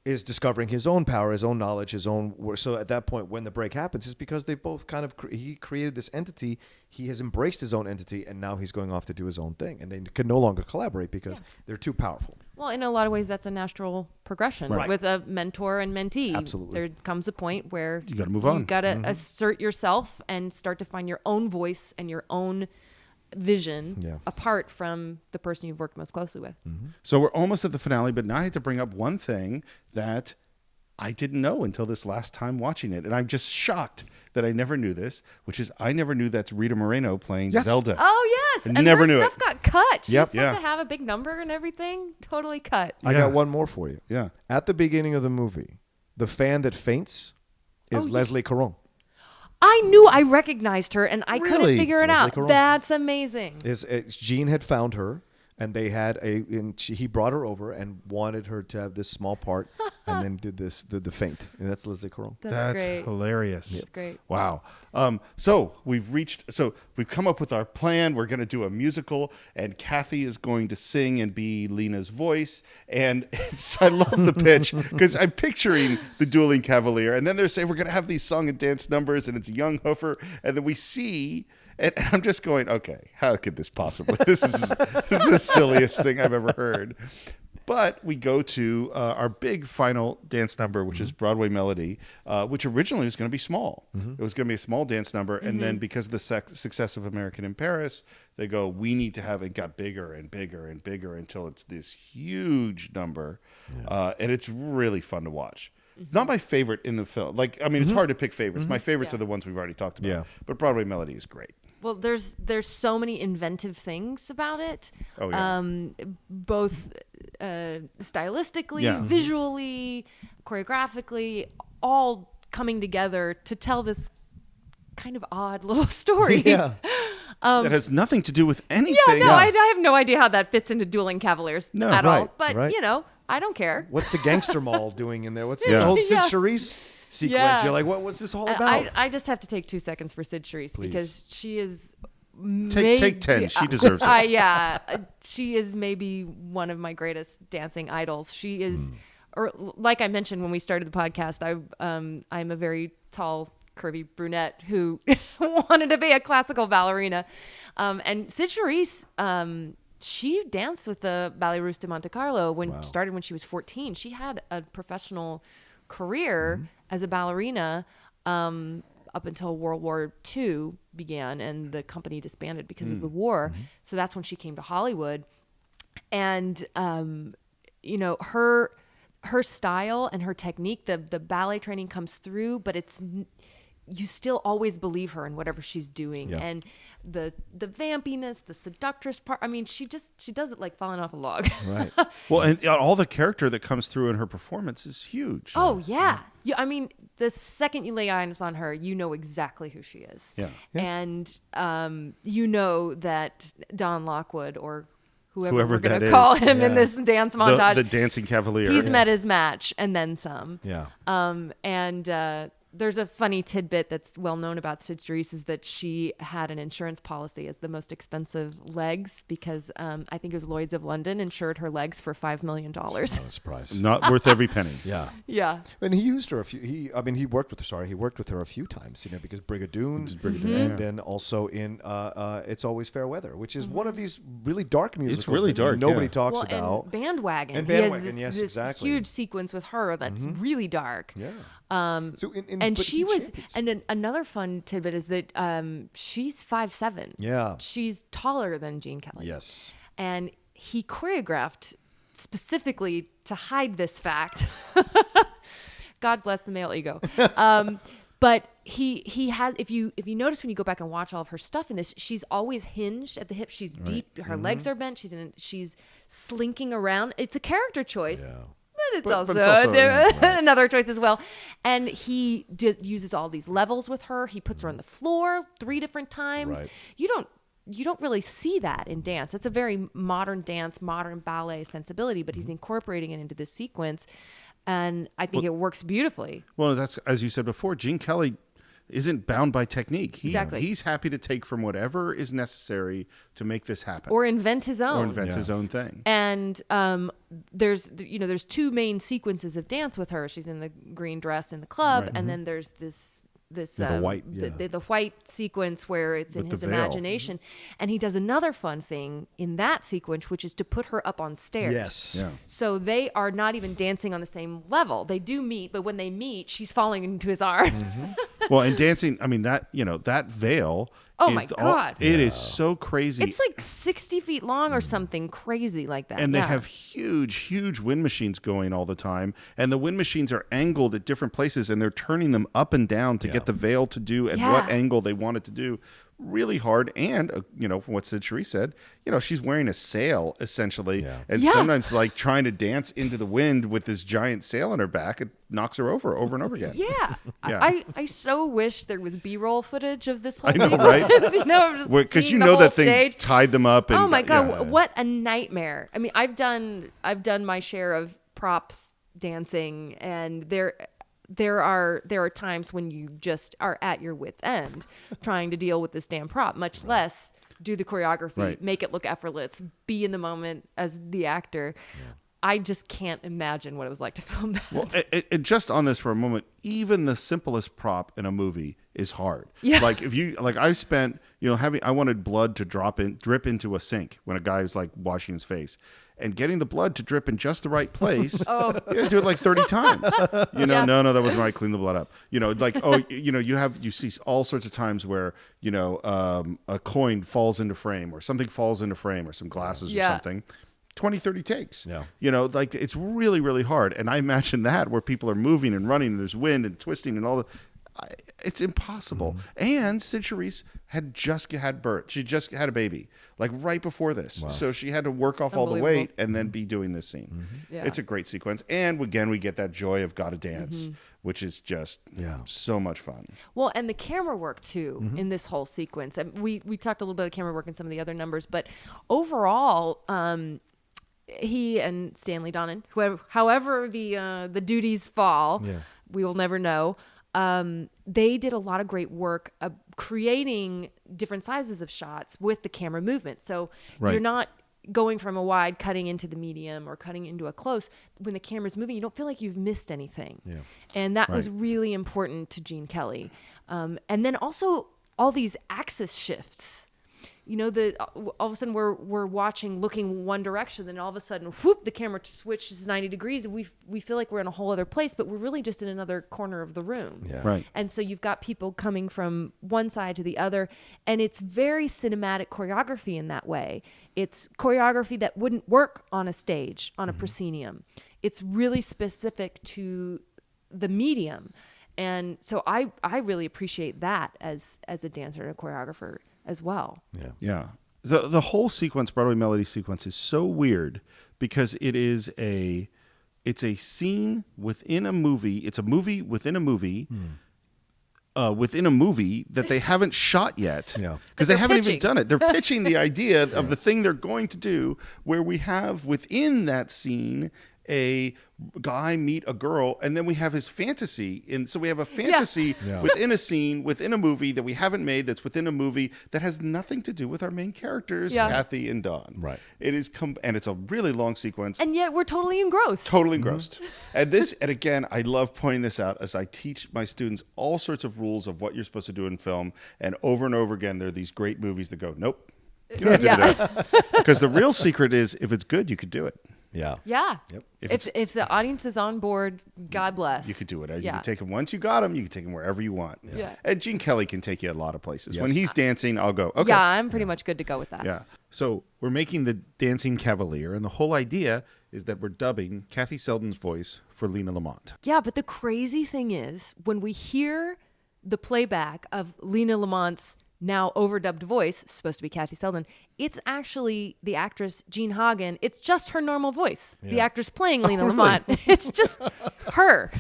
is discovering his own power, his own knowledge, his own work. So at that point, when the break happens, it's because they've both kind of he created this entity. He has embraced his own entity, and now he's going off to do his own thing, and they can no longer collaborate because they're too powerful. Well, in a lot of ways, that's a natural progression with a mentor and mentee. Absolutely. There comes a point where you got to move on. You got to assert yourself and start to find your own voice and your own vision apart from the person you've worked most closely with. So we're almost at the finale, but now I had to bring up one thing that I didn't know until this last time watching it, and I'm just shocked that I never knew this, which is I never knew that's Rita Moreno playing Zelda. Oh yes, I never knew stuff got cut. She was supposed Yeah. to have a big number and everything. Totally cut. I got one more for you. Yeah. At the beginning of the movie, the fan that faints is Leslie Caron. I recognized her, and I couldn't Really? figure it Leslie out. Caron. That's amazing. Gene had found her, and they had he brought her over and wanted her to have this small part, and then did the faint, and that's Leslie Caron. That's great. Hilarious. That's great. Wow. So we've come up with our plan. We're going to do a musical, and Kathy is going to sing and be Lena's voice. And I love the pitch because I'm picturing the Dueling Cavalier, and then they're saying we're going to have these song and dance numbers, and it's young Hoofer, and then we see. And I'm just going, okay, how could this possibly? This is the silliest thing I've ever heard. But we go to our big final dance number, which is Broadway Melody, which originally was going to be small. It was going to be a small dance number. And then because of the success of American in Paris, they go, we need to have it. Got bigger and bigger and bigger until it's this huge number. And it's really fun to watch. It's not my favorite in the film. It's hard to pick favorites. My favorites are the ones we've already talked about. Yeah. But Broadway Melody is great. Well, there's so many inventive things about it. Oh, yeah. Both stylistically, visually, choreographically, all coming together to tell this kind of odd little story. That has nothing to do with anything. I have no idea how that fits into Dueling Cavaliers at all. But, I don't care. What's the gangster mall doing in there? What's the whole Cyd Charisse sequence? You're like, what's this all about? I just have to take 2 seconds for Cyd Charisse because she is... Take 10. She deserves it. She is maybe one of my greatest dancing idols. She is... Or like I mentioned when we started the podcast, I'm a very tall, curvy brunette who wanted to be a classical ballerina. And Cyd Charisse, she danced with the Ballet Russe de Monte Carlo started when she was 14. She had a professional career as a ballerina up until World War II began and the company disbanded because of the war. So that's when she came to Hollywood. And, her style and her technique, the ballet training comes through, but you still always believe her in whatever she's doing. And the vampiness, the seductress part, I mean, she does it like falling off a log. Right. Well, and all the character that comes through in her performance is huge. Oh, yeah. I mean, the second you lay eyes on her, you know exactly who she is. Yeah. And you know that Don Lockwood or whoever we're going that to call is. him in this dance montage. The dancing cavalier. He's met his match and then some. Yeah. And there's a funny tidbit that's well known about Cyd Charisse is that she had an insurance policy as the most expensive legs because I think it was Lloyd's of London insured her legs for $5 million. Not a surprise. Not worth every penny. Yeah. And he used her he worked with her. He worked with her a few times, because Brigadoon, and then also in It's Always Fair Weather, which is one of these really dark musicals. It's really dark. Nobody talks about. And Bandwagon. And Bandwagon, he has yes, exactly. Huge sequence with her that's really dark. Yeah. And another fun tidbit is that she's 5'7". Yeah. She's taller than Gene Kelly. Yes. And he choreographed specifically to hide this fact. God bless the male ego. But he has, if you notice when you go back and watch all of her stuff in this, she's always hinged at the hip. She's deep. Her legs are bent. She's slinking around. It's a character choice. Yeah. But it's also another choice as well. And he uses all these levels with her. He puts her on the floor 3 different times. Right. You don't really see that in dance. That's a very modern dance, modern ballet sensibility, but he's incorporating it into this sequence. And I think it works beautifully. Well, that's, as you said before, Gene Kelly isn't bound by technique. He's happy to take from whatever is necessary to make this happen. Or invent his own. His own thing. And there's 2 main sequences of dance with her. She's in the green dress in the club, and then there's the white sequence where it's in his imagination. And he does another fun thing in that sequence, which is to put her up on stairs. Yes. Yeah. So they are not even dancing on the same level. They do meet, but when they meet, she's falling into his arms. Well, and dancing, I mean, that veil. Oh my God. It is so crazy. It's like 60 feet long or something crazy like that. And they have huge wind machines going all the time. And the wind machines are angled at different places and they're turning them up and down to get the veil to do at what angle they want it to do. Really hard. And, from what Cyd Charisse said, she's wearing a sail essentially. Yeah. And sometimes like trying to dance into the wind with this giant sail on her back, it knocks her over and over again. Yeah. I so wish there was B-roll footage of this whole sequence. Right? Because that thing tied them up. And, oh my God, what a nightmare. I mean, I've done my share of props dancing, and there are times when you just are at your wit's end trying to deal with this damn prop, much less do the choreography, make it look effortless, be in the moment as the actor. Yeah. I just can't imagine what it was like to film that. Well, just on this for a moment, even the simplest prop in a movie is hard. Yeah. Like I spent, I wanted blood to drip into a sink when a guy is like washing his face. And getting the blood to drip in just the right place, you do it like 30 times. No, that wasn't right. Clean the blood up. You see all sorts of times where, a coin falls into frame or something falls into frame or some glasses or something. 20, 30 takes. Yeah. It's really, really hard. And I imagine that where people are moving and running and there's wind and twisting and all It's impossible. And Cyd Charisse had just had birth. She just had a baby, like right before this. So she had to work off all the weight and then be doing this scene. Yeah. It's a great sequence. And again, we get that joy of Gotta Dance, which is just so much fun. Well, and the camera work too in this whole sequence. And we talked a little bit of camera work in some of the other numbers, but overall, he and Stanley Donen, however the duties fall, we will never know. They did a lot of great work creating different sizes of shots with the camera movement. So you're not going from a wide, cutting into the medium or cutting into a close. When the camera's moving, you don't feel like you've missed anything. Yeah. And that was really important to Gene Kelly. And then also all these axis shifts. You know, all of a sudden we're watching, looking one direction, then all of a sudden, whoop, the camera switches 90 degrees, and we feel like we're in a whole other place, but we're really just in another corner of the room. Yeah. Right. And so you've got people coming from one side to the other, and it's very cinematic choreography in that way. It's choreography that wouldn't work on a stage, on a proscenium. It's really specific to the medium. And so I really appreciate that as a dancer and a choreographer as well. Yeah. The whole sequence, Broadway Melody sequence, is so weird because it's a scene within a movie. It's a movie within a movie. Within a movie that they haven't shot yet, because they haven't even done it. They're pitching the idea of the thing they're going to do, where we have within that scene a guy meet a girl, and then we have his fantasy. And so we have a fantasy within a scene, within a movie that we haven't made, that's within a movie that has nothing to do with our main characters, Kathy and Don. Right. It is, and it's a really long sequence. And yet we're totally engrossed. Totally engrossed. And again, I love pointing this out as I teach my students all sorts of rules of what you're supposed to do in film. And over again, there are these great movies that go, nope, you don't have to do that. Because the real secret is, if it's good, you could do it. Yeah. Yep. If the audience is on board, God bless. You could do it. You can take them once you got them. You can take them wherever you want. Yeah. And Gene Kelly can take you a lot of places. When he's dancing, I'll go, okay. Yeah, I'm pretty much good to go with that. Yeah. So we're making the Dancing Cavalier, and the whole idea is that we're dubbing Kathy Selden's voice for Lena Lamont. Yeah, but the crazy thing is, when we hear the playback of Lena Lamont's now overdubbed voice, supposed to be Kathy Selden, it's actually the actress Jean Hagan. It's just her normal voice. The actress playing Lena Lamont. It's just her.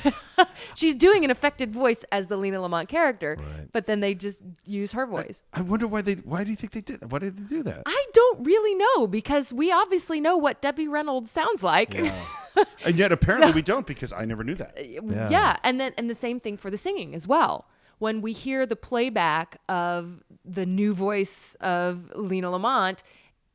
She's doing an affected voice as the Lena Lamont character, but then they just use her voice. I wonder why do you think they did that? Why did they do that? I don't really know, because we obviously know what Debbie Reynolds sounds like. And yet apparently we don't, because I never knew that. Yeah. And the same thing for the singing as well. When we hear the playback of the new voice of Lena Lamont,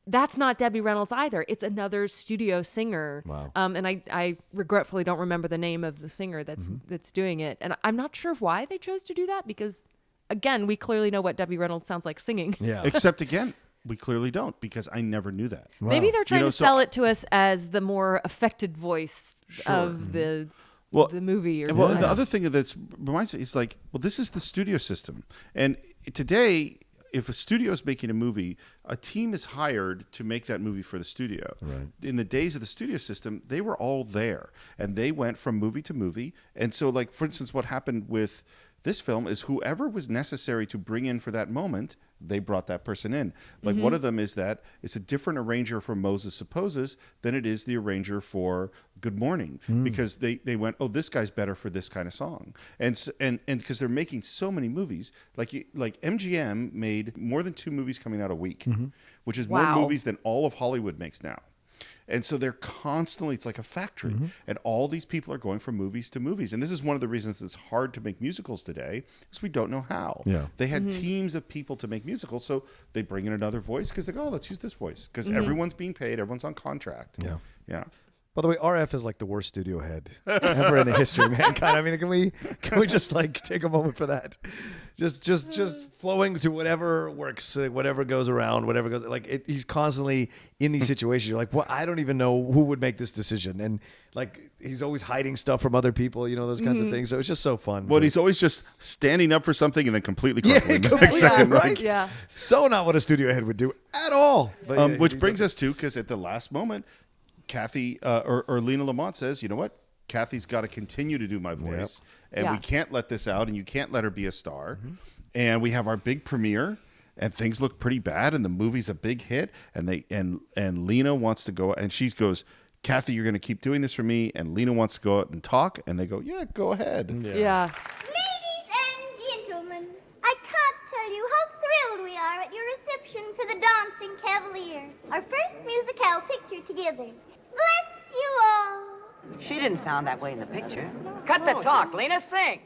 that's not Debbie Reynolds either. It's another studio singer. Wow. And I regretfully don't remember the name of the singer that's doing it. And I'm not sure why they chose to do that, because, again, we clearly know what Debbie Reynolds sounds like singing. Yeah. Except, again, we clearly don't, because I never knew that. Wow. Maybe they're trying to sell it to us as the more affected voice of the movie. Or well, the other thing that reminds me is like, well, this is the studio system. And today, if a studio is making a movie, a team is hired to make that movie for the studio. Right. In the days of the studio system, they were all there, and they went from movie to movie. And so, like, for instance, what happened with this film is whoever was necessary to bring in for that moment, they brought that person in. Like one of them is that it's a different arranger for Moses Supposes than it is the arranger for Good Morning, because they went, oh, this guy's better for this kind of song. And because they're making so many movies, like MGM made more than 2 movies coming out a week, which is more movies than all of Hollywood makes now. And so they're constantly, it's like a factory. And all these people are going from movies to movies. And this is one of the reasons it's hard to make musicals today, because we don't know how. Yeah. They had teams of people to make musicals, so they bring in another voice because they go, oh, let's use this voice. Because everyone's being paid, everyone's on contract. Yeah. Yeah. By the way, RF is like the worst studio head ever in the history of mankind. I mean, can we just like take a moment for that? Just flowing to whatever works, whatever goes around, whatever goes. Like he's constantly in these situations. You're like, well, I don't even know who would make this decision, and like he's always hiding stuff from other people. You know, those kinds of things. So it's just so fun. Well, he's always just standing up for something and then completely crumbling the next Yeah, second. right? Yeah. So not what a studio head would do at all. But Which brings us to, because at the last moment, Kathy or Lena Lamont says, you know what? Kathy's got to continue to do my voice, and we can't let this out, and you can't let her be a star. And we have our big premiere, and things look pretty bad, and the movie's a big hit, and Lena wants to go, and she goes, Kathy, you're going to keep doing this for me, and Lena wants to go out and talk, and they go, yeah, go ahead. Yeah. Ladies and gentlemen, I can't tell you how thrilled we are at your reception for the Dancing Cavalier, our first musical picture together. Bless you all. She didn't sound that way in the picture. Cut the talk, Lena. Sing.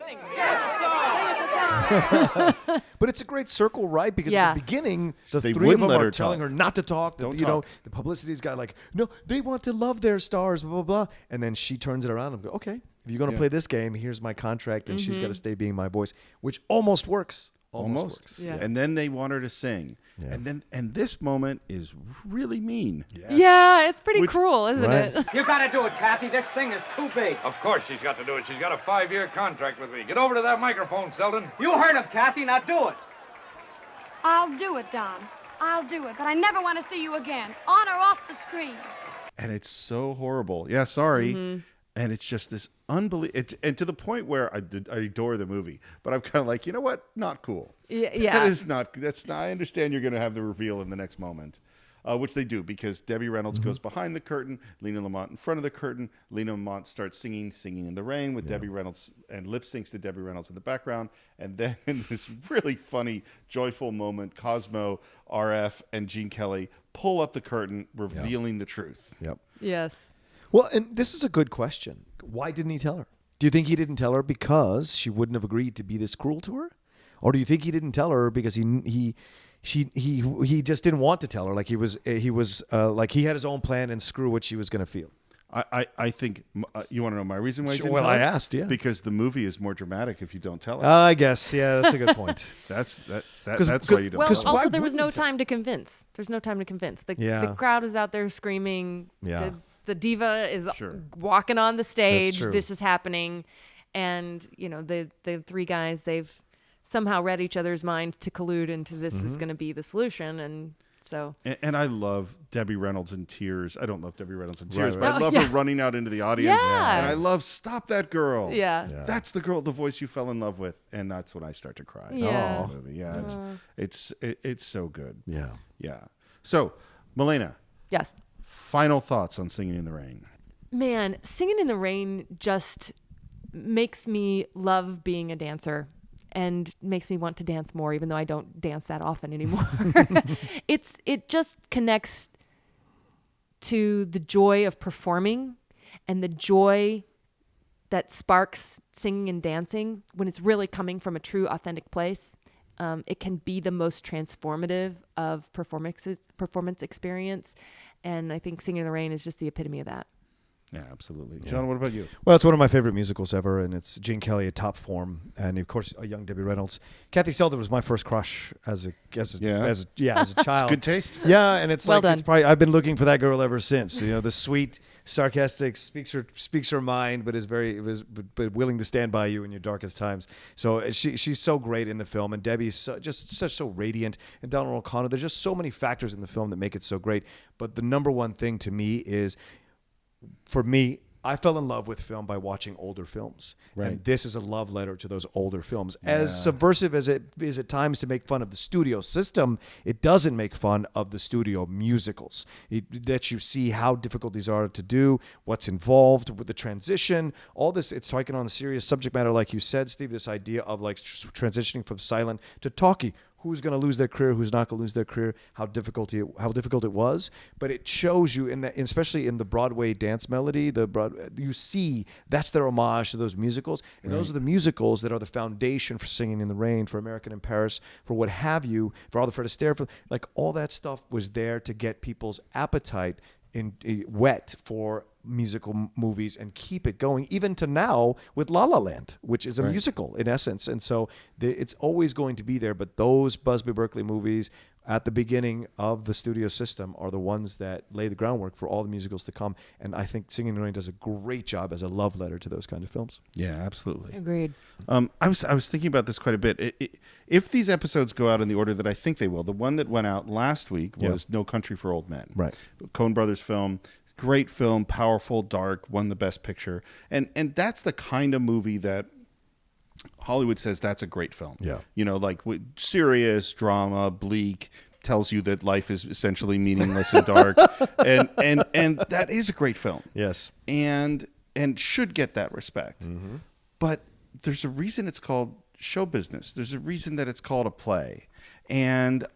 But it's a great circle, right? Because at the beginning, the They three of wouldn't them let are her telling talk. her not to talk. That, Don't you know, talk. the publicity's got like, no, they want to love their stars, blah, blah, blah. And then she turns it around and go, okay, if you're going to play this game, here's my contract, and she's got to stay being my voice, which almost works. Almost works. Yeah. And then they want her to sing. And this moment is really mean. Yeah, it's pretty cruel, isn't it? You gotta do it, Kathy. This thing is too big. Of course she's got to do it. She's got a 5-year contract with me. Get over to that microphone, Selden. You heard him, Kathy. Now do it. I'll do it, Don. I'll do it, but I never want to see you again, on or off the screen. And it's so horrible. Yeah, sorry. And it's just this unbelievable, and to the point where I adore the movie, but I'm kind of like, you know what? Not cool. Yeah. That is not. That's not. I understand you're going to have the reveal in the next moment, which they do because Debbie Reynolds goes behind the curtain, Lena Lamont in front of the curtain. Lena Lamont starts singing in the Rain with Debbie Reynolds and lip syncs to Debbie Reynolds in the background. And then in this really funny, joyful moment, Cosmo, RF, and Gene Kelly pull up the curtain, revealing the truth. Yes. Well, and this is a good question. Why didn't he tell her? Do you think he didn't tell her because she wouldn't have agreed to be this cruel to her? Or do you think he didn't tell her because he just didn't want to tell her, like he was like he had his own plan and screw what she was going to feel? I think you want to know my reason why. Well, I asked, because the movie is more dramatic if you don't tell it. I guess, yeah, that's a good point. That's why you don't. Well, tell also it. there was no time to convince. There's no time to convince. The crowd is out there screaming. Yeah. The diva is walking on the stage. That's true. This is happening, and the three guys, they've somehow read each other's minds to collude into this is going to be the solution, and so. And I love Debbie Reynolds in tears. I don't love Debbie Reynolds in tears, but I Oh, love yeah. her running out into the audience. Yeah. And I love "Stop That Girl." Yeah. That's the girl, the voice you fell in love with, and that's when I start to cry. Yeah. Oh, yeah. It's so good. Yeah. Yeah. So, Milena. Yes. Final thoughts on Singin' in the Rain. Man, Singin' in the Rain just makes me love being a dancer and makes me want to dance more, even though I don't dance that often anymore. It just connects to the joy of performing and the joy that sparks singing and dancing when it's really coming from a true, authentic place. It can be the most transformative of performance experience. And I think Singin' in the Rain is just the epitome of that. Yeah, absolutely. John, what about you? Well, it's one of my favorite musicals ever, and it's Gene Kelly at top form, and of course, a young Debbie Reynolds. Kathy Selden was my first crush as a child. Good taste. Yeah, and it's Well like done. it's probably I've been looking for that girl ever since. You know, the sweet, sarcastic, speaks her mind, but but willing to stand by you in your darkest times. So she's so great in the film, and Debbie's so radiant, and Donald O'Connor. There's just so many factors in the film that make it so great. But the number one thing to me is, for me, I fell in love with film by watching older films. Right. And this is a love letter to those older films. As subversive as it is at times to make fun of the studio system, it doesn't make fun of the studio musicals. That you see how difficult these are to do, what's involved with the transition, all this. It's taking on the serious subject matter, like you said, Steve, this idea of like transitioning from silent to talkie. Who's going to lose their career? Who's not going to lose their career? How difficult it was, but it shows you especially in the Broadway dance melody. You see that's their homage to those musicals, and those are the musicals that are the foundation for Singin' in the Rain, for American in Paris, for what have you, for all the Fred Astaire, for like all that stuff was there to get people's appetite wet for musical movies and keep it going, even to now with La La Land, which is a musical in essence. And so it's always going to be there. But those Busby Berkeley movies at the beginning of the studio system are the ones that lay the groundwork for all the musicals to come. And I think Singin' in the Rain does a great job as a love letter to those kind of films. Yeah, absolutely. Agreed. I was thinking about this quite a bit. If these episodes go out in the order that I think they will, the one that went out last week was No Country for Old Men. Right. Coen Brothers film, Great film, powerful, dark, won the Best Picture. And that's the kind of movie that Hollywood says that's a great film. Yeah. You know, like serious, drama, bleak, tells you that life is essentially meaningless and dark. And that is a great film. Yes. And should get that respect. Mm-hmm. But there's a reason it's called show business. There's a reason that it's called a play. And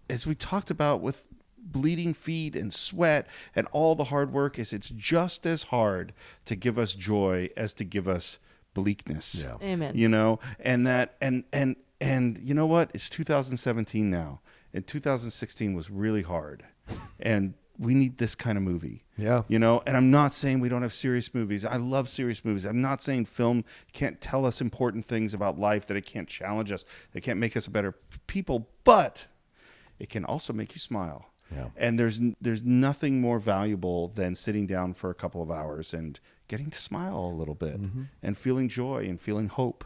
as we talked about with bleeding feet and sweat and all the hard work, it's just as hard to give us joy as to give us bleakness. Yeah. Amen. You know, and that and you know what? It's 2017 now. And 2016 was really hard. And we need this kind of movie. Yeah. You know, and I'm not saying we don't have serious movies. I love serious movies. I'm not saying film can't tell us important things about life, that it can't challenge us, that it can't make us better people, but it can also make you smile. Yeah. And there's nothing more valuable than sitting down for a couple of hours and getting to smile a little bit and feeling joy and feeling hope,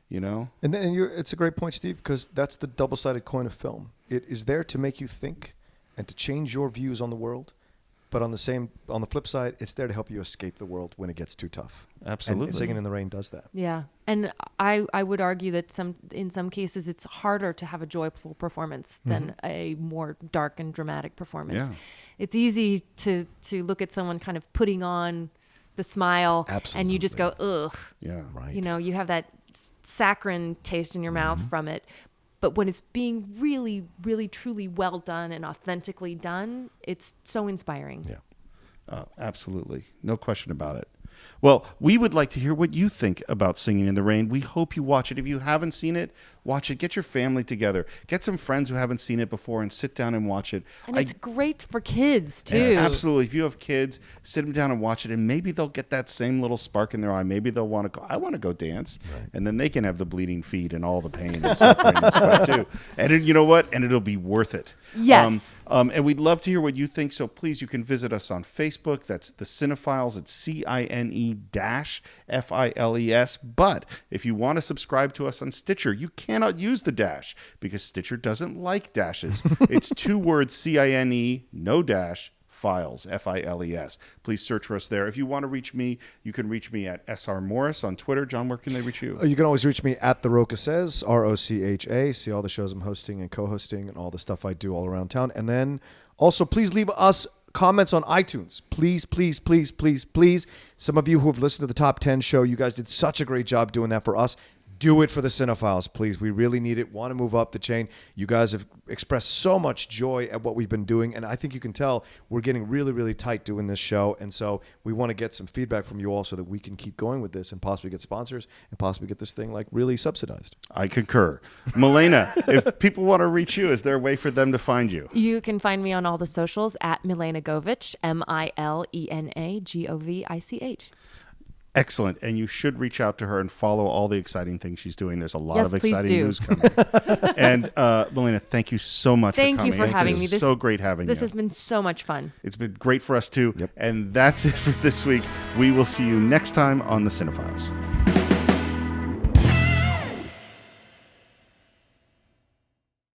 you know? And it's a great point, Steve, because that's the double-sided coin of film. It is there to make you think and to change your views on the world. But on the flip side, it's there to help you escape the world when it gets too tough. Absolutely. And Singin' in the Rain does that. Yeah. And I would argue that in some cases it's harder to have a joyful performance than a more dark and dramatic performance. Yeah. It's easy to look at someone kind of putting on the smile and you just go, ugh. Yeah. Right. You know, you have that saccharine taste in your mouth from it. But when it's being really, really, truly well done and authentically done, it's so inspiring. Yeah. Absolutely. No question about it. Well, we would like to hear what you think about Singin' in the Rain. We hope you watch it. If you haven't seen it, watch it. Get your family together. Get some friends who haven't seen it before and sit down and watch it. And it's great for kids, too. Yes. Absolutely. If you have kids, sit them down and watch it, and maybe they'll get that same little spark in their eye. Maybe they'll want to go, I want to go dance. Right. And then they can have the bleeding feet and all the pain and suffering and sweat, too. And you know what? And it'll be worth it. Yes. And we'd love to hear what you think. So please, you can visit us on Facebook. That's the Cine-Files. It's CINE-FILES. But if you want to subscribe to us on Stitcher, you cannot use the dash because Stitcher doesn't like dashes. It's 2 words, CINE, no dash, Files, FILES. Please search for us there. If you want to reach me, you can reach me at SR Morris on Twitter. John, where can they reach you? You can always reach me at the Rocha Says, ROCHA. See all the shows I'm hosting and co-hosting and all the stuff I do all around town. And then also please leave us comments on iTunes. Please, please, please, please, please. Some of you who have listened to the Top 10 show, you guys did such a great job doing that for us. Do it for the Cine-Files, please. We really need it. Want to move up the chain. You guys have expressed so much joy at what we've been doing, and I think you can tell we're getting really, really tight doing this show, and so we want to get some feedback from you all so that we can keep going with this and possibly get sponsors and possibly get this thing like really subsidized. I concur. Milena, if people want to reach you, is there a way for them to find you? You can find me on all the socials at Milena Govich, MILENA GOVICH. Excellent. And you should reach out to her and follow all the exciting things she's doing. There's a lot Yes, of exciting please do. news coming. And Milena, thank you so much for coming. Thank you for having me. It's so great having you. This has been so much fun. It's been great for us too. Yep. And that's it for this week. We will see you next time on the Cine-Files.